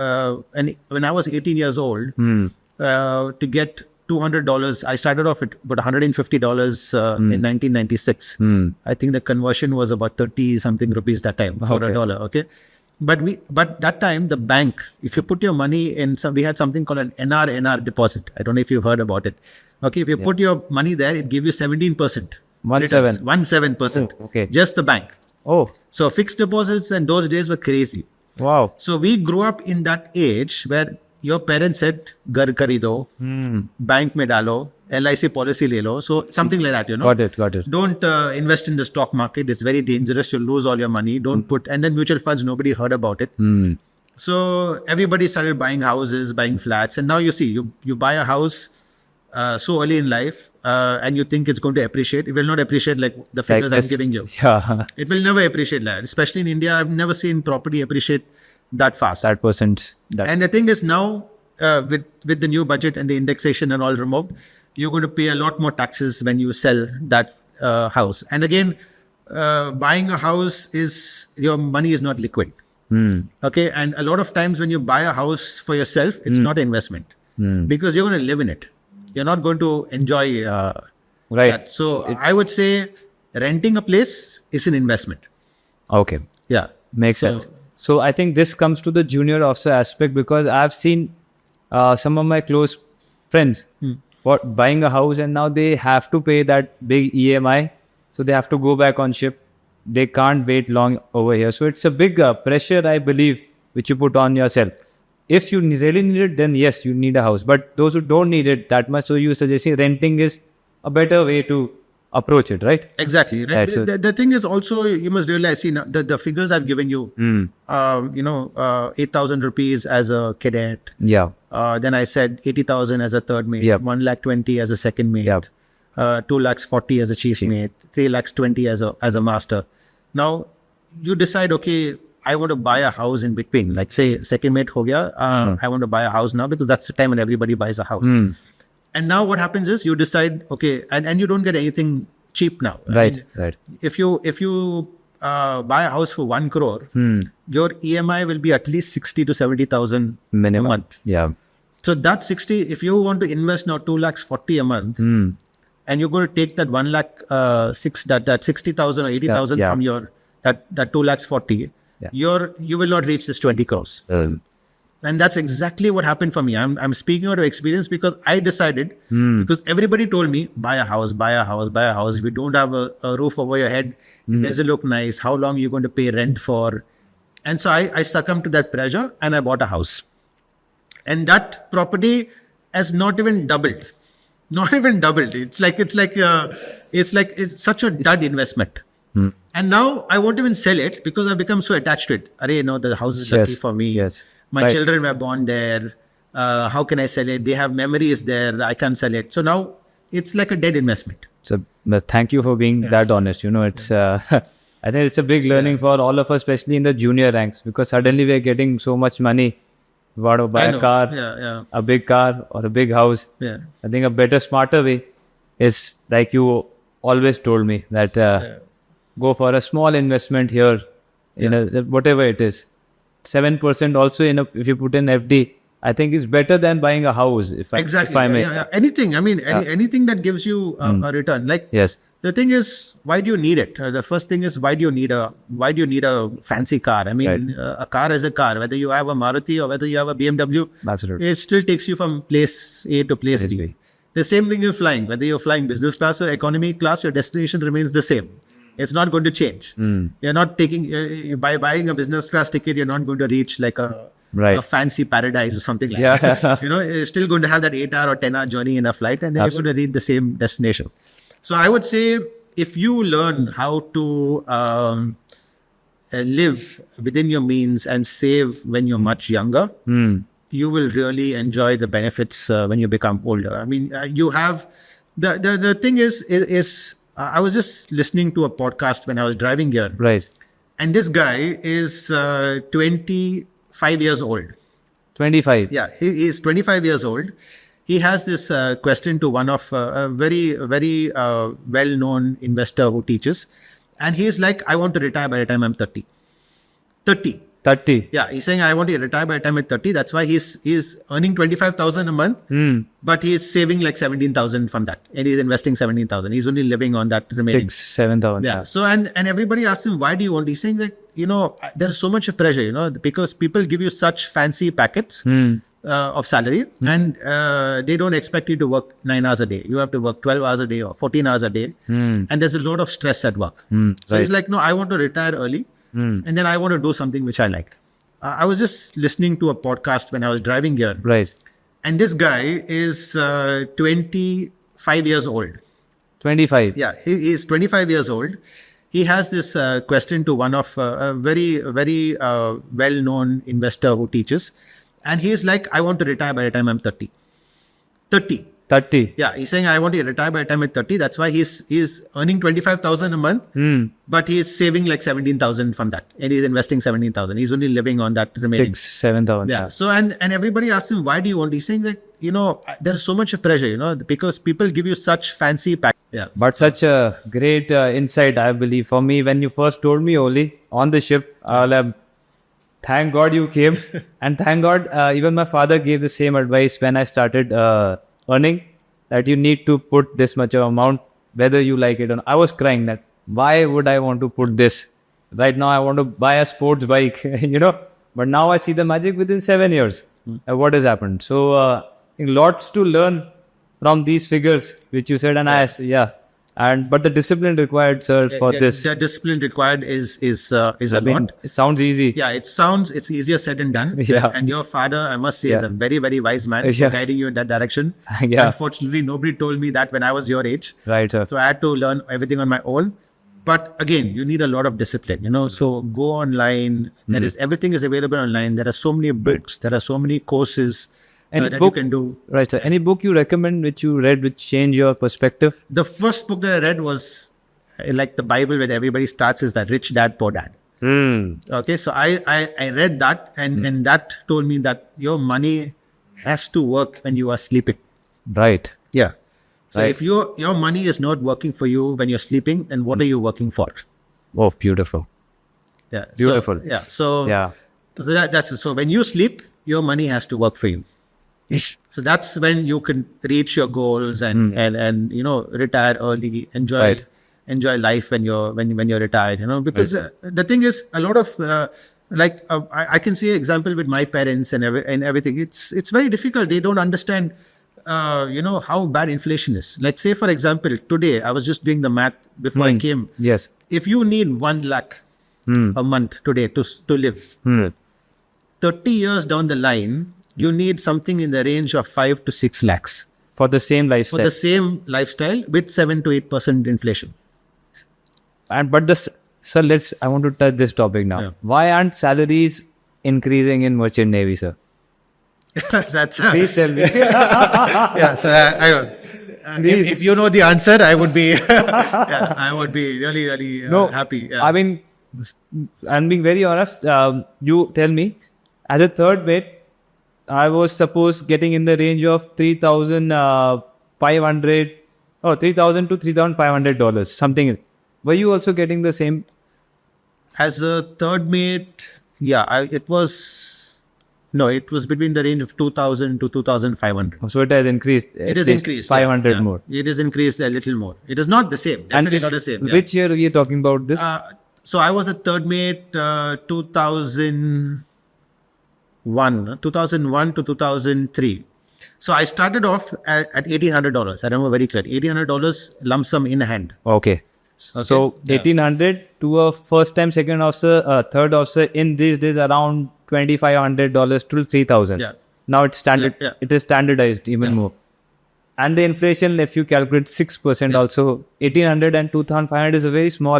when I was 18 years old, to get $200, I started off at about $150 in 1996. I think the conversion was about 30 something rupees that time for a dollar. Okay, but that time the bank, if you put your money in we had something called an NR deposit. I don't know if you've heard about it. Okay, if you put your money there, it gives you 17%. 17%. Okay, just the bank. Oh, so fixed deposits and those days were crazy. Wow. So we grew up in that age where your parents said, "Gar kharido, bank mein dalo, LIC policy le lo." So something like that, Got it. Don't invest in the stock market. It's very dangerous. You'll lose all your money. Don't put. And then mutual funds, nobody heard about it. So everybody started buying houses, buying flats, and now you see, you buy a house so early in life, and you think it's going to appreciate. It will not appreciate like the figures I'm giving you. Yeah. It will never appreciate that. Especially in India, I've never seen property appreciate that fast. That percent. And the thing is now, with the new budget and the indexation and all removed, you're going to pay a lot more taxes when you sell that house. And again, buying a house your money is not liquid. Okay, and a lot of times when you buy a house for yourself, it's not an investment because you're going to live in it. You're not going to enjoy that. So I would say renting a place is an investment. Okay. Yeah. Makes sense. So I think this comes to the junior officer aspect, because I've seen some of my close friends buying a house, and now they have to pay that big EMI. So they have to go back on ship. They can't wait long over here. So it's a big pressure, I believe, which you put on yourself. If you really need it, then yes, you need a house. But those who don't need it that much, so you're suggesting renting is a better way to approach it, right? Exactly. Right. So the thing is also, you must realize, see, now, the figures I've given you, 8,000 rupees as a cadet. Yeah. Then I said 80,000 as a third mate, 1,20,000 as a second mate, 2,40,000 as a chief mate, 3,20,000 as a master. Now you decide, okay, I want to buy a house in between. Like say second mate ho gaya, I want to buy a house now, because that's the time when everybody buys a house. And now what happens is you decide, okay, and you don't get anything cheap now. Right. If you buy a house for 1 crore, your EMI will be at least 60 to 70,000 minimum a month. Yeah. So that 60, if you want to invest now 2,40,000 a month, and you're going to take that 1,60,000 that 60,000 or 80,000 from your that 2,40,000, you will not reach this 20 crores. And that's exactly what happened for me. I'm speaking out of experience, because I decided, because everybody told me, buy a house. If you don't have a roof over your head, does it look nice? How long are you going to pay rent for? And so I succumbed to that pressure and I bought a house. And that property has not even doubled. It's such a dud investment. And now I won't even sell it, because I've become so attached to it. The house is lucky for me. Yes. My children were born there. How can I sell it? They have memories there. I can't sell it. So now it's like a dead investment. So thank you for being that honest. It's I think it's a big learning for all of us, especially in the junior ranks, because suddenly we're getting so much money You want to buy I a know. car, Yeah. a big car or a big house. Yeah. I think a better, smarter way is like you always told me that go for a small investment here, whatever it is. 7% also if you put in FD, I think is better than buying a house. If I may. Yeah. Anything. I mean, anything that gives you a return. Like Yes. the thing is, why do you need it? The first thing is, why do you need a fancy car? I mean, a car is a car. Whether you have a Maruti or whether you have a BMW, Absolutely. it still takes you from place A to place B. The same thing you're flying. Whether you're flying business class or economy class, your destination remains the same. It's not going to change. You're not taking by buying a business class ticket. You're not going to reach like a fancy paradise or something like that. You're still going to have that 8-hour or 10-hour journey in a flight, and then you're going to reach the same destination. So I would say, if you learn how to live within your means and save when you're much younger, you will really enjoy the benefits when you become older. I mean, you have the thing is I was just listening to a podcast when I was driving here, Right. and this guy is 25 years old. 25. Yeah, he is 25 years old. He has this question to one of a very well-known investor who teaches, and he is like, I want to retire by the time I'm 30. 30. Yeah, he's saying I want to retire by the time I'm 30. That's why he's earning 25,000 a month, but he's saving like 17,000 from that, and he's investing 17,000. He's only living on that remaining 7,000. Yeah. So and everybody asks him, why do you want? He's saying that there's so much pressure, because people give you such fancy packets of salary, and they don't expect you to work 9 hours a day. You have to work 12 hours a day or 14 hours a day, and there's a lot of stress at work. So he's like, no, I want to retire early, and then I want to do something which I like. I was just listening to a podcast when I was driving here, Right. and this guy is 25 years old. 25. Yeah, he is 25 years old. He has this question to one of a very well-known investor who teaches, and he is like, I want to retire by the time I'm 30. 30. Yeah, he's saying I want to retire by the time I'm 30. That's why he's earning 25,000 a month, but he's saving like 17,000 from that, and he's investing 17,000. He's only living on that remaining 7,000. Yeah. So and everybody asks him, why do you want? He's saying that there's so much pressure, because people give you such fancy pack. Yeah. But such a great insight, I believe. For me, when you first told me, Oli, on the ship, thank God you came. And thank God, even my father gave the same advice when I started earning, that you need to put this much of amount, whether you like it or not. I was crying that, why would I want to put this? Right now, I want to buy a sports bike, But now I see the magic within 7 years. What has happened? So, lots to learn from these figures, which you said, and but the discipline required, sir, for this. The discipline required is a lot. It sounds easy. Yeah, it's easier said than done. Yeah. And your father, I must say, is a very, very wise man for guiding you in that direction. Yeah. Unfortunately, nobody told me that when I was your age. Right, sir. So I had to learn everything on my own. But again, you need a lot of discipline, So go online. Everything is available online. There are so many books. There are so many courses that you can do. Right, sir. Any book you recommend which you read which changed your perspective? The first book that I read was like the Bible, where everybody starts, is that Rich Dad, Poor Dad. Okay, so I read that, and that told me that your money has to work when you are sleeping. Right. Yeah. So Right. if your money is not working for you when you're sleeping, then what are you working for? Oh, beautiful. Yeah. Beautiful. So when you sleep, your money has to work for you. So that's when you can reach your goals and retire early, enjoy life when you're retired. Because the thing is, a lot of I can see an example with my parents and everything. It's very difficult. They don't understand how bad inflation is. Like, say for example, today I was just doing the math before I came. Yes. If you need 1 lakh a month today to live, 30 years down the line, you need something in the range of 5 to 6 lakhs For the same lifestyle. for the same lifestyle with 7 to 8% inflation. I want to touch this topic now. Yeah. Why aren't salaries increasing in Merchant Navy, sir? That's Please tell me. yeah. So if you know the answer, I would be I would be really, really happy. Yeah. I mean, I'm being very honest. You tell me, as a third mate, I was supposed getting in the range of 3,500 or 3,000 to $3,500, something. Were you also getting the same? As a third mate, yeah, it was between the range of 2,000 to 2,500. So it has increased. It is increased. 500 yeah. more. It is increased a little more. It is not the same. Definitely not the same. Yeah. Which year are you talking about this? So I was a third mate 2001 to 2003. So I started off at $1,800. I remember very clearly. $1,800 lump sum in hand. Okay. So 1,800 to a first time second officer, third officer in these days around $2,500 to 3,000. Yeah. Now it's standard. Yeah. It is standardized even more. And the inflation, if you calculate 6% also, 1,800 and 2,500 is a very small.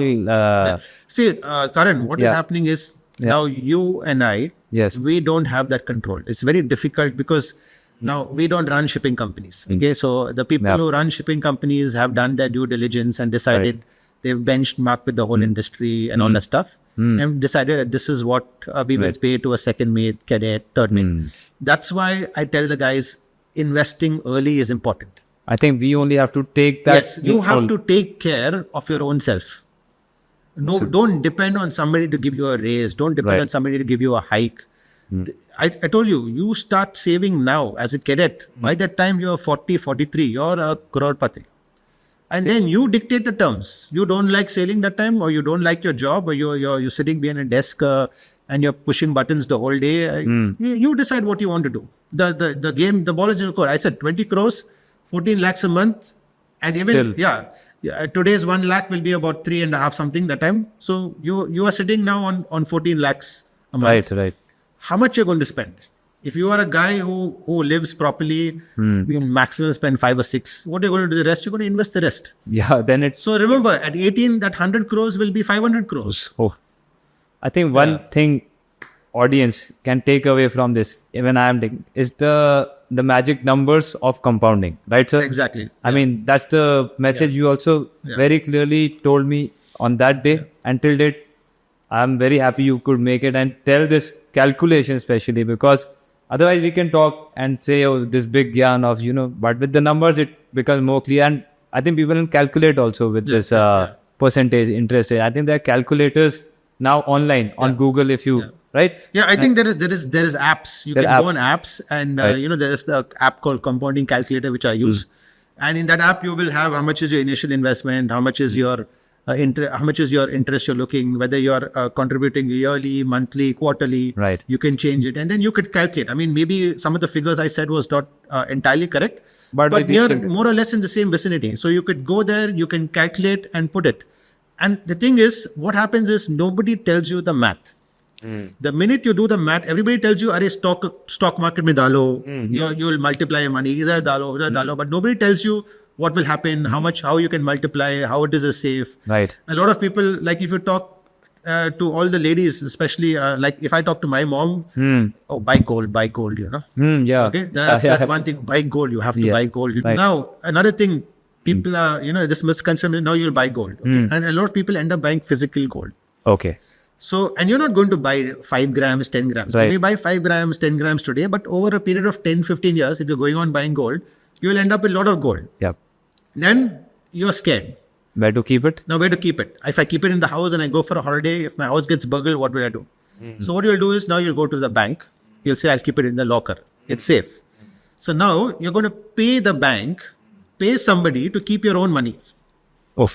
See, Karan, what is happening is now you and I, we don't have that control. It's very difficult because now we don't run shipping companies. Okay, so the people who run shipping companies have done their due diligence and decided they've benchmarked with the whole industry and all that stuff, and decided that this is what we will pay to a second mate, cadet, third mate. That's why I tell the guys, investing early is important. I think we only have to take that. Yes, you have to take care of your own self. No, don't depend on somebody to give you a raise. Don't depend on somebody to give you a hike. I told you, you start saving now as a cadet. By that time, you're 40, 43. You're a crorepati. And then you dictate the terms. You don't like sailing that time, or you don't like your job, or you're sitting behind a desk and you're pushing buttons the whole day. You decide what you want to do. The game, the ball is in your court. I said 20 crores, 14 lakhs a month. And even, today's 1 lakh will be about 3.5 something that time. So you are sitting now on 14 lakhs a month. Right. How much you're going to spend? If you are a guy who lives properly, you can maximum spend 5 or 6. What are you going to do the rest? You're going to invest the rest. Yeah, then it's... So remember, at 18, that 100 crores will be 500 crores. Oh, I think one thing audience can take away from this, even I am taking, is the magic numbers of compounding, right, sir? Exactly. I mean, that's the message you also very clearly told me on that day. Until date, I'm very happy you could make it and tell this calculation, especially because otherwise we can talk and say, oh, this big yarn of, but with the numbers, it becomes more clear. And I think people can calculate also with this percentage interest rate. I think there are calculators now online on Google if you, right? Yeah, I think there is apps. You can go on apps and, there is the app called Compounding Calculator, which I use. And in that app, you will have how much is your initial investment, how much is your how much is your interest you're looking, whether you're contributing yearly, monthly, quarterly. Right. You can change it. And then you could calculate. I mean, maybe some of the figures I said was not entirely correct, but near more or less in the same vicinity. So you could go there, you can calculate and put it. And the thing is, what happens is nobody tells you the math. The minute you do the math, everybody tells you, "Arey stock market mein dalo, you'll multiply your money. Idhar dalo," but nobody tells you what will happen, how you can multiply, how it is safe. Right. A lot of people, like if you talk to all the ladies, especially like if I talk to my mom, buy gold, Yeah. Okay, that's one thing. Buy gold, you have to buy gold. Right. Now, another thing, people are, this misconception, now you'll buy gold. Okay? And a lot of people end up buying physical gold. Okay. So, and you're not going to buy 5 grams, 10 grams. Right. You may buy 5 grams, 10 grams today, but over a period of 10, 15 years, if you're going on buying gold, you will end up with a lot of gold. Yeah. Then you're scared. Where to keep it? Now, where to keep it? If I keep it in the house and I go for a holiday, if my house gets burgled, what will I do? So what you'll do is now you'll go to the bank. You'll say, I'll keep it in the locker. It's safe. So now you're going to pay the bank, pay somebody to keep your own money. Oh.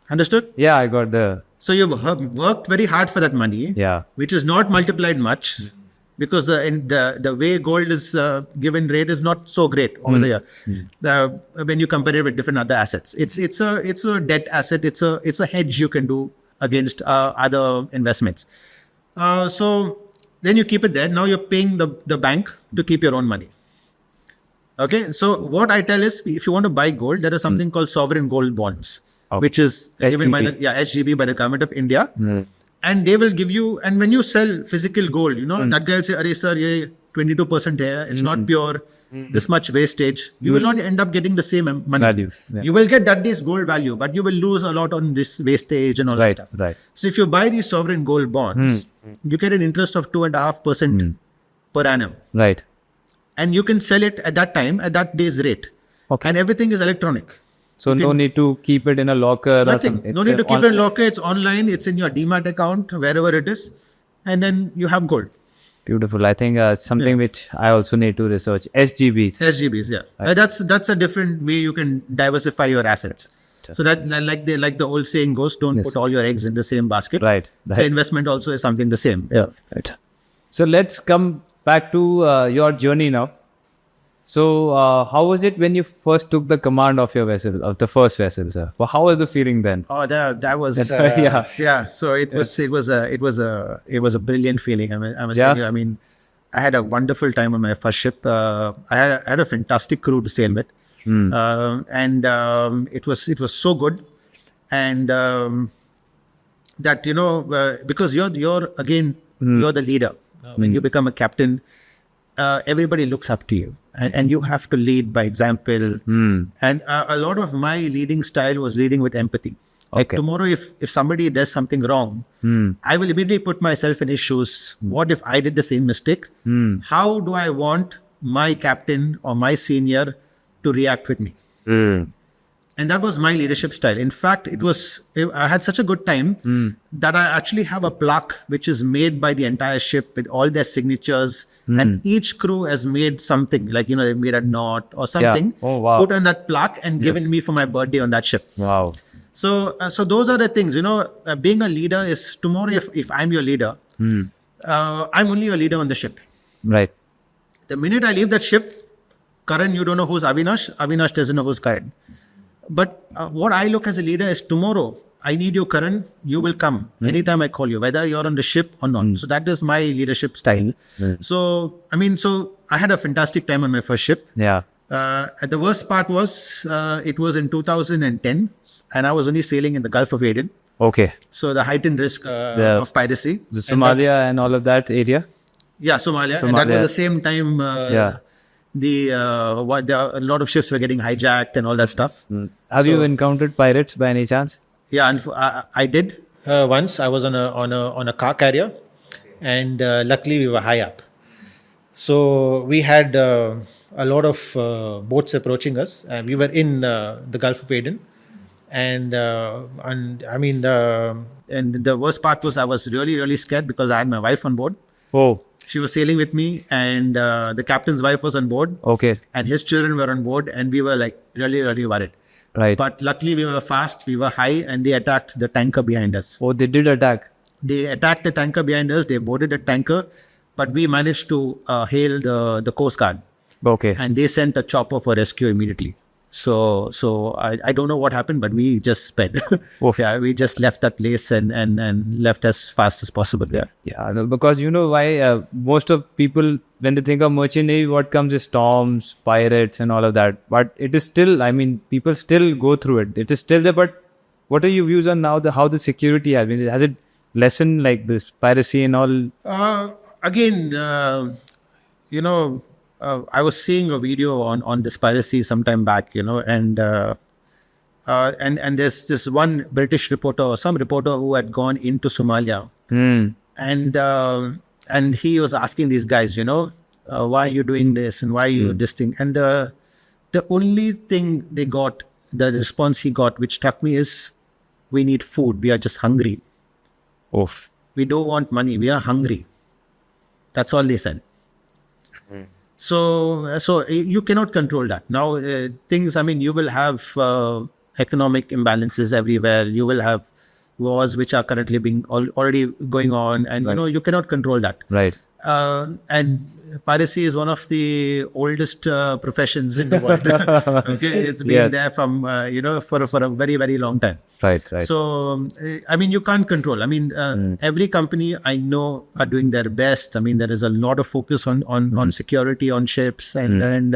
Understood? Yeah, I got the... So you've worked very hard for that money, which is not multiplied much because the way gold is given rate is not so great over the year. When you compare it with different other assets, it's a debt asset. It's a hedge you can do against other investments. So then you keep it there. Now you're paying the bank to keep your own money. Okay. So what I tell is, if you want to buy gold, there is something called sovereign gold bonds. which is given by the SGB, by the government of India. And they will give you, and when you sell physical gold, you know, that guy will say, "Arey sir, ye 22% hai, it's not pure, this much wastage." You will not end up getting the same money. Value. Yeah. You will get that day's gold value, but you will lose a lot on this wastage and all that stuff. Right. So if you buy these sovereign gold bonds, you get an interest of 2.5% per annum. Right. and you can sell it at that time at that day's rate. Okay. And everything is electronic. So no need to keep it in a locker or Nothing. something. No need to keep it in a locker. It's online. It's in your Demat account, wherever it is, and then you have gold. Beautiful. I think something which I also need to research. SGBs. SGBs, yeah. That's a different way you can diversify your assets. So that like the old saying goes, don't put all your eggs in the same basket. Right. So investment also is something the same. Yeah. Right. So let's come back to your journey now. So how was it when you first took the command of your vessel, of the first vessel, sir? Well, how was the feeling then? Oh, that was yeah. So it was a brilliant feeling. I was telling you. I mean, I had a wonderful time on my first ship. I had a fantastic crew to sail with, and it was so good, and that because you're again you're the leader. When you become a captain, everybody looks up to you, and you have to lead by example. And a lot of my leading style was leading with empathy. Like tomorrow, if somebody does something wrong, I will immediately put myself in his shoes. What if I did the same mistake? How do I want my captain or my senior to react with me? And that was my leadership style. In fact, I had such a good time that I actually have a plaque which is made by the entire ship with all their signatures. And each crew has made something, like, they made a knot or something, put on that plaque and given me for my birthday on that ship. Wow. So those are the things, being a leader is tomorrow, if I'm your leader, I'm only a leader on the ship. Right. The minute I leave that ship, Karan, you don't know who's Avinash. Avinash doesn't know who's Karan. But what I look as a leader is tomorrow, I need you, Karan. You will come anytime I call you, whether you're on the ship or not. So that is my leadership style. So I had a fantastic time on my first ship. Yeah. The worst part was it was in 2010, and I was only sailing in the Gulf of Aden. Okay. So the heightened risk of piracy. The Somalia and all of that area. Yeah, Somalia. And that was the same time. A lot of ships were getting hijacked and all that stuff. Have you encountered pirates by any chance? Yeah, and I did once. I was on a car carrier, and luckily we were high up. So we had a lot of boats approaching us. We were in the Gulf of Aden, and the worst part was I was really, really scared because I had my wife on board. Oh. She was sailing with me, and the captain's wife was on board. Okay. And his children were on board, and we were like really, really worried. Right. But luckily we were fast, we were high, and they attacked the tanker behind us. Oh, they did attack. They attacked the tanker behind us. They boarded the tanker, but we managed to hail the Coast Guard. Okay. And they sent a chopper for rescue immediately. So I don't know what happened, but we just sped. Yeah, we just left that place and left as fast as possible. Yeah. Yeah, no, because you know why most of people, when they think of merchant navy, what comes is storms, pirates and all of that. But it is still, people still go through it. It is still there, but what are your views on now, how the security has been? Has it lessened like this piracy and all? I was seeing a video on this piracy sometime back, and there's this one British reporter or some reporter who had gone into Somalia, and he was asking these guys, why are you doing this and why are you this thing? And the only thing the response he got, which struck me, is, we need food. We are just hungry. Oof. We don't want money. We are hungry. That's all they said. So you cannot control that. Now, you will have economic imbalances everywhere. You will have wars which are currently already going on, and you cannot control that. Right. And piracy is one of the oldest professions in the world. Okay, it's been there from for a very, very long time. Right. So you can't control. Every company I know are doing their best. There is a lot of focus on security on ships, and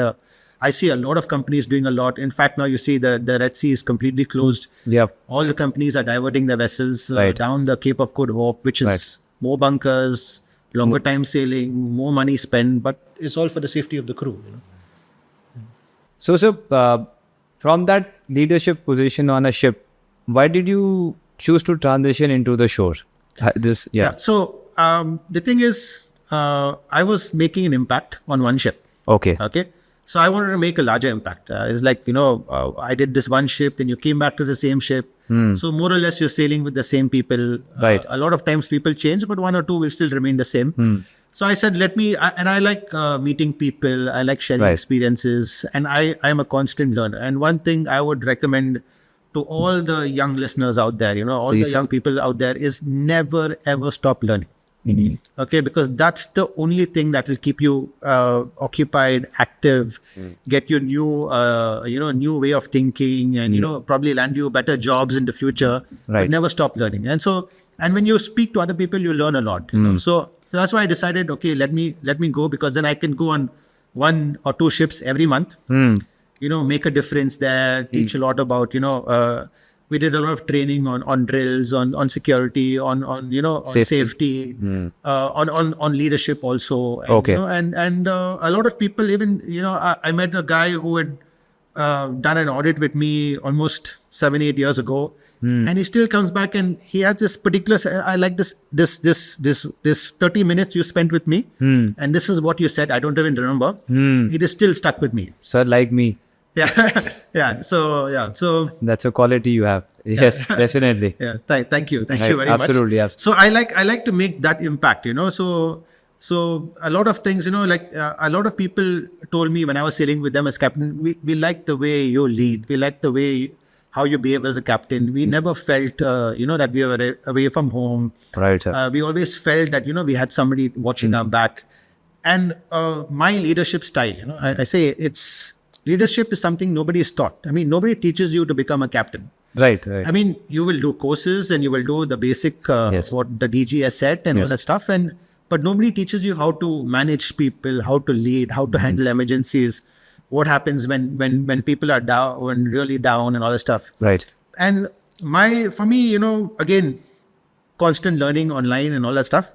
I see a lot of companies doing a lot. In fact, now you see the Red Sea is completely closed. Yeah. All the companies are diverting their vessels down the Cape of Good Hope, which is more bunkers, longer time sailing, more money spent, but it's all for the safety of the crew. So, from that leadership position on a ship, why did you choose to transition into the shore? So the thing is, I was making an impact on one ship. Okay. Okay. So I wanted to make a larger impact. It's like, I did this one ship, then you came back to the same ship. So more or less you're sailing with the same people. Right. A lot of times people change, but one or two will still remain the same. So I said, I like meeting people. I like sharing experiences, and I'm a constant learner. And one thing I would recommend to all the young listeners out there, all the young people out there, is never ever stop learning. Okay, because that's the only thing that will keep you occupied, active, get you new way of thinking, and probably land you better jobs in the future. Right. But never stop learning. And when you speak to other people, you learn a lot. So that's why I decided, okay, let me go, because then I can go on 1 or 2 ships every month. Make a difference there, teach a lot about, we did a lot of training on drills, on security, on safety, on leadership also. And, and a lot of people, even, I met a guy who had done an audit with me almost 7-8 years ago. And he still comes back and he has this particular, I like this 30 minutes you spent with me. And this is what you said. I don't even remember. It is still stuck with me. Sir, like me. Yeah. So that's a quality you have. Yes, definitely. Yeah. Thank you very much. Absolutely. So I like to make that impact, So a lot of things, a lot of people told me when I was sailing with them as captain, we like the way you lead. We like the way how you behave as a captain. We never felt, that we were away from home. Right, sir. We always felt that, we had somebody watching our back. And my leadership style, I say leadership is something nobody is taught. I mean, nobody teaches you to become a captain. Right. I mean, you will do courses and you will do the basic, what the DG has said and all that stuff. But nobody teaches you how to manage people, how to lead, how to handle emergencies, what happens when people are down, when really down and all that stuff. Right. And for me, again, constant learning online and all that stuff.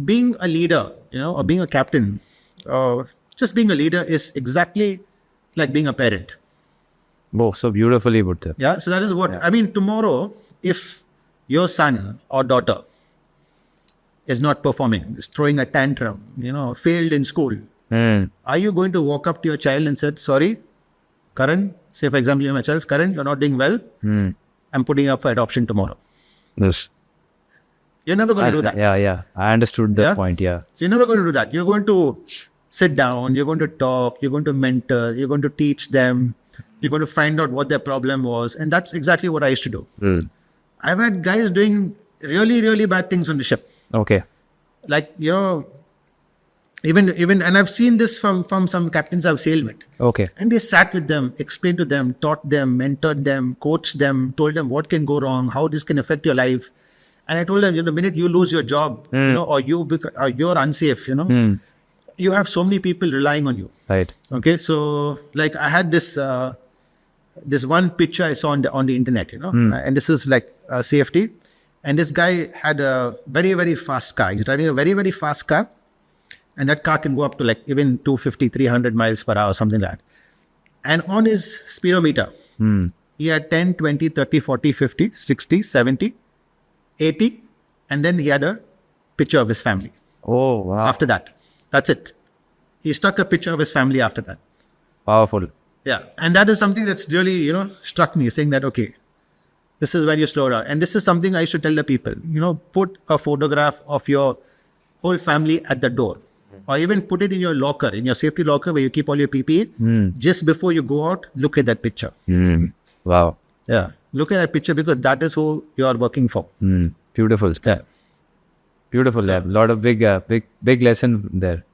Being a leader, or being a captain, just being a leader is exactly like being a parent. Oh, so beautifully put, sir. Yeah. So that is what, I mean, tomorrow, if your son or daughter is not performing, is throwing a tantrum, failed in school, are you going to walk up to your child and say, sorry, Karan, say for example, you're my child, Karan, you're not doing well. I'm putting you up for adoption tomorrow. Yes. You're never going to do that. Yeah. I understood the point. Yeah. So you're never going to do that. You're going to sit down, you're going to talk, you're going to mentor, you're going to teach them, you're going to find out what their problem was. And that's exactly what I used to do. I've had guys doing really, really bad things on the ship. Okay. Like, even, and I've seen this from some captains I've sailed with. Okay. And they sat with them, explained to them, taught them, mentored them, coached them, told them what can go wrong, how this can affect your life. And I told them, the minute you lose your job, or you're unsafe, you have so many people relying on you. Right. Okay. So like I had this one picture I saw on the internet, and this is like safety. And this guy had a very, very fast car. He's driving a very, very fast car. And that car can go up to like even 250, 300 miles per hour, something like that. And on his speedometer, he had 10, 20, 30, 40, 50, 60, 70, 80. And then he had a picture of his family. Oh, wow. After that. That's it. He stuck a picture of his family after that. Powerful. Yeah. And that is something that's really, struck me, saying that, okay, this is when you slow down. And this is something I should tell the people, put a photograph of your whole family at the door. Or even put it in your locker, in your safety locker where you keep all your PPE. Just before you go out, look at that picture. Wow. Yeah. Look at that picture, because that is who you are working for. Beautiful. Yeah. Beautiful. So, lot of big lesson there.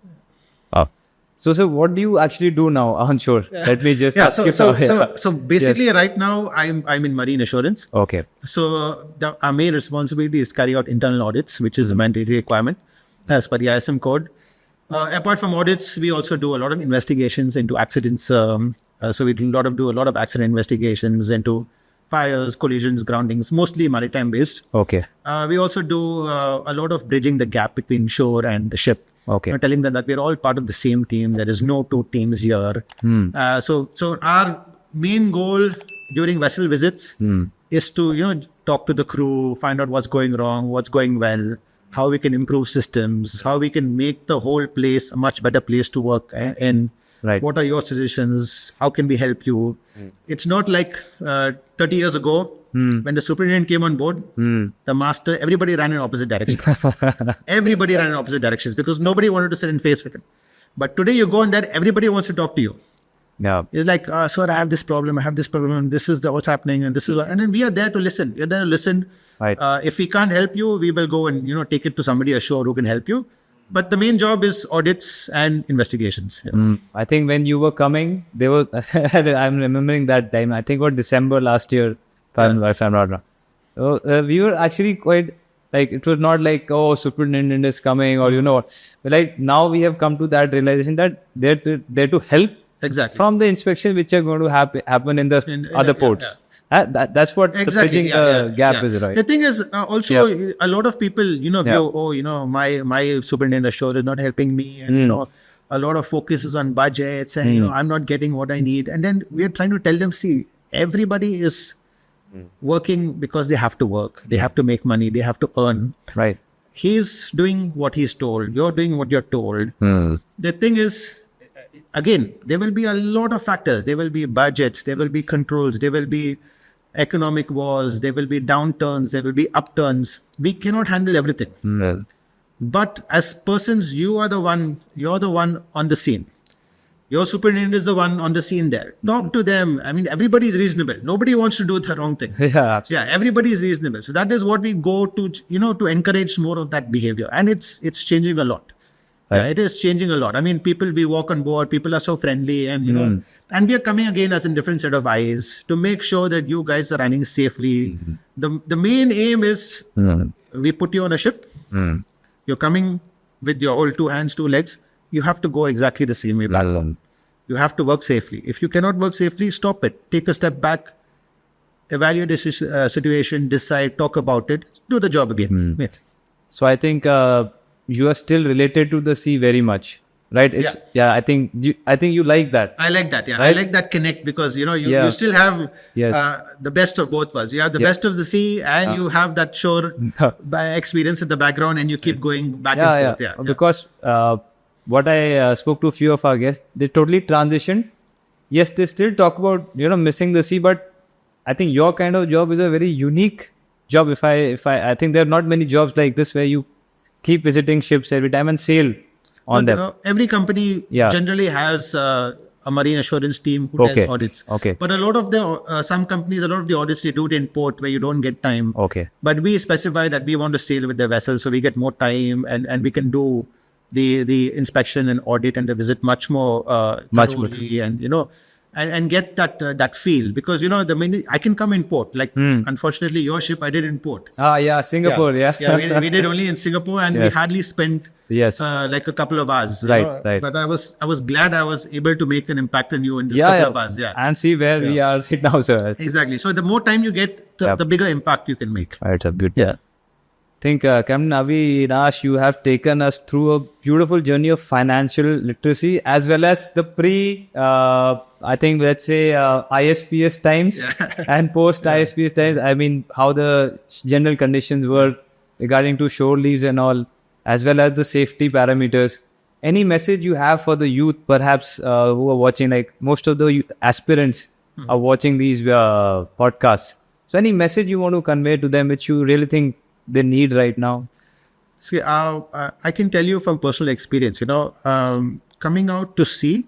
So what do you actually do now on shore? Let me just ask you. So basically right now I'm in marine assurance. Okay. So our main responsibility is carry out internal audits, which is a mandatory requirement as per the ISM code. Apart from audits, we also do a lot of investigations into accidents. So we do a lot of accident investigations into fires, collisions, groundings, mostly maritime based. Okay. We also do a lot of bridging the gap between shore and the ship. Okay. Telling them that we're all part of the same team. There is no two teams here. So our main goal during vessel visits is to talk to the crew, find out what's going wrong, what's going well, how we can improve systems, how we can make the whole place a much better place to work. And Right. what are your suggestions? How can we help you? It's not like 30 years ago when the superintendent came on board, the master, everybody ran in opposite directions. Everybody ran in opposite directions because nobody wanted to sit and face with him. But today you go on that, everybody wants to talk to you. Yeah. It's like, sir, I have this problem, this is what's happening, and this is, and then we are there to listen. You're there to listen. Right. If we can't help you, we will go and take it to somebody ashore who can help you. But the main job is audits and investigations. I think when you were coming, there was, I'm remembering that time, I think it was December last year, if I'm not wrong. So, we were actually quite, like, it was not like, oh, superintendent is coming or but like now we have come to that realization that they're to help Exactly. from the inspection which are going to happen in the other ports. That's what the bridging gap is, right? The thing is, also a lot of people, view, my superintendent ashore is not helping me, and a lot of focus is on budgets, and I'm not getting what I need. And then we are trying to tell them, see, everybody is working because they have to work, they have to make money, they have to earn. Right. He's doing what he's told, you're doing what you're told. The thing is, again, there will be a lot of factors. There will be budgets, there will be controls, there will be economic wars, there will be downturns, there will be upturns. We cannot handle everything. But as persons, you're the one on the scene. Your superintendent is the one on the scene there. Talk to them. I mean, everybody is reasonable. Nobody wants to do the wrong thing. Yeah, absolutely. Yeah, everybody is reasonable. So that is what we go to, to encourage more of that behavior. And it's changing a lot. Yeah, it is changing a lot. I mean, we walk on board, people are so friendly, and and we are coming again as a different set of eyes to make sure that you guys are running safely. The main aim is we put you on a ship. You're coming with your all 2 hands, 2 legs. You have to go exactly the same way back. You have to work safely. If you cannot work safely, stop it. Take a step back, evaluate the situation, decide, talk about it, do the job again. Yes. So I think you are still related to the sea very much, right? I think you like that. I like that. Yeah, right? I like that connect because you still have the best of both worlds. You have the best of the sea, and you have that shore experience in the background, and you keep going back and forth. Yeah. Because what I spoke to a few of our guests, they totally transitioned. Yes, they still talk about missing the sea, but I think your kind of job is a very unique job. I think there are not many jobs like this where you keep visiting ships every time and sail on them. Every company generally has a marine assurance team who does audits. Okay. But a lot of some companies, a lot of the audits, they do it in port where you don't get time. Okay. But we specify that we want to sail with the vessel, so we get more time, and we can do the inspection and audit and the visit much more thoroughly, and get that feel, because the minute I can come in port, like unfortunately your ship I did in port. Singapore. We did only in Singapore, and we hardly spent like a couple of hours. Right. But I was glad I was able to make an impact on you in this couple of hours. And see where we are right now, sir. Exactly. So the more time you get, the bigger impact you can make. Right, sir. Good. Yeah. I think Captain Avinash, you have taken us through a beautiful journey of financial literacy as well as the I think let's say ISPS times and post ISPS times. I mean, how the general conditions were regarding to shore leaves and all, as well as the safety parameters. Any message you have for the youth, perhaps who are watching? Like most of the aspirants are watching these podcasts. So any message you want to convey to them, which you really think they need right now? See, I can tell you from personal experience, coming out to sea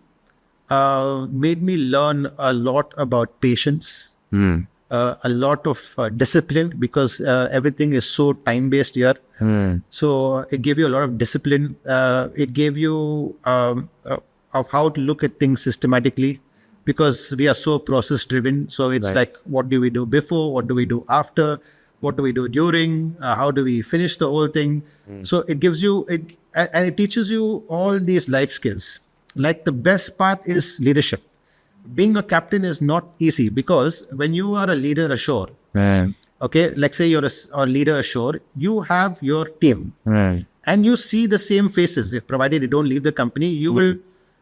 made me learn a lot about patience, a lot of discipline, because everything is so time-based here. So it gave you a lot of discipline. It gave you of how to look at things systematically, because we are so process-driven. So it's like, what do we do before? What do we do after? What do we do during? How do we finish the whole thing? So it gives you, and it teaches you all these life skills. Like the best part is leadership. Being a captain is not easy, because when you are a leader ashore, okay, let's say you're a leader ashore, you have your team, and you see the same faces. If provided you don't leave the company, you will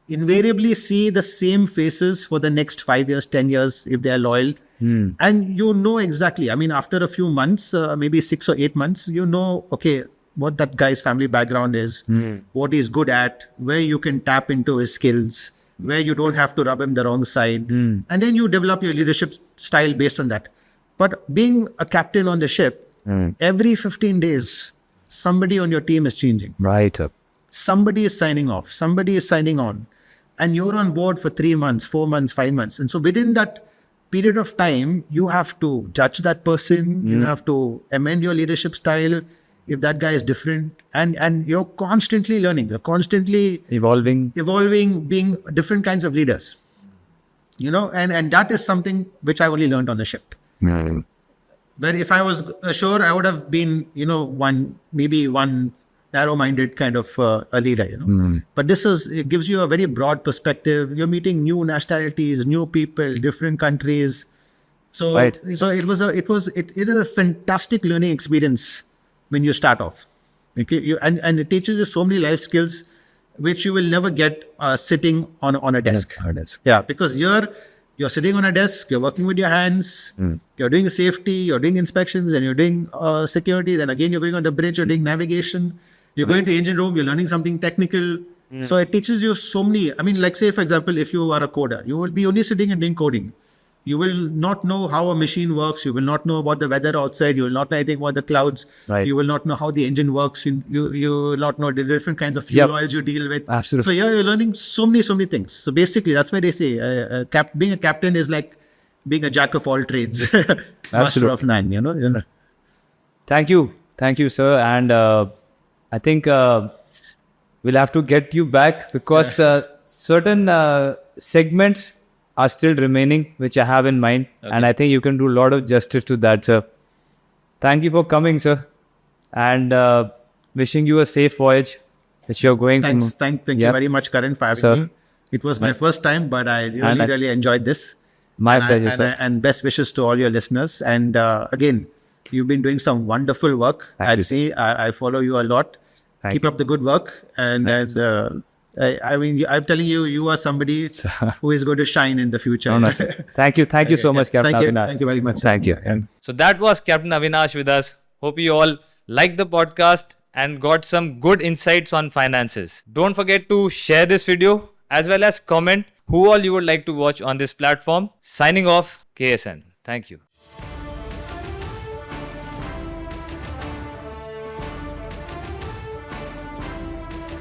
invariably see the same faces for the next 5 years, 10 years, if they are loyal. And exactly, I mean, after a few months, maybe 6 or 8 months, okay, what that guy's family background is, what he's good at, where you can tap into his skills, where you don't have to rub him the wrong side. And then you develop your leadership style based on that. But being a captain on the ship, every 15 days, somebody on your team is changing. Right. Somebody is signing off, somebody is signing on. And you're on board for 3 months, 4 months, 5 months. And so within that period of time, you have to judge that person, you have to amend your leadership style if that guy is different. And you're constantly learning, you're constantly Evolving, being different kinds of leaders. You know, and that is something which I only learned on the ship. Where if I was ashore, I would have been, you know, one narrow-minded kind of a leader, you know. But it gives you a very broad perspective. You're meeting new nationalities, new people, different countries. So, so it is a fantastic learning experience when you start off. Okay, and it teaches you so many life skills which you will never get sitting on a desk. Yeah, because you're sitting on a desk, you're working with your hands, you're doing safety, you're doing inspections, and you're doing security. Then again, you're going on the bridge, you're doing navigation. You're going to engine room, you're learning something technical. So it teaches you so many. I mean, like say, for example, if you are a coder, you will be only sitting and doing coding. You will not know how a machine works. You will not know about the weather outside. You will not know anything about the clouds. You will not know how the engine works. You will not know the different kinds of fuel oils you deal with. Absolutely. So you're learning so many things. So basically, that's why they say being a captain is like being a jack of all trades, master of none. You know. Thank you, sir. And I think we'll have to get you back because certain segments are still remaining, which I have in mind. And I think you can do a lot of justice to that, sir. Thank you for coming, sir. And wishing you a safe voyage which you're going. Thank you very much, Karan, for having me. It was my first time, but I really enjoyed this. My pleasure, sir. And best wishes to all your listeners. And again, you've been doing some wonderful work. I'd say I follow you a lot. Keep up the good work. And I mean, I'm telling you, you are somebody who is going to shine in the future. Thank you so much, Captain Avinash. Thank you very much. Thank you. So that was Captain Avinash with us. Hope you all liked the podcast and got some good insights on finances. Don't forget to share this video as well as comment who all you would like to watch on this platform. Signing off, KSN. Thank you.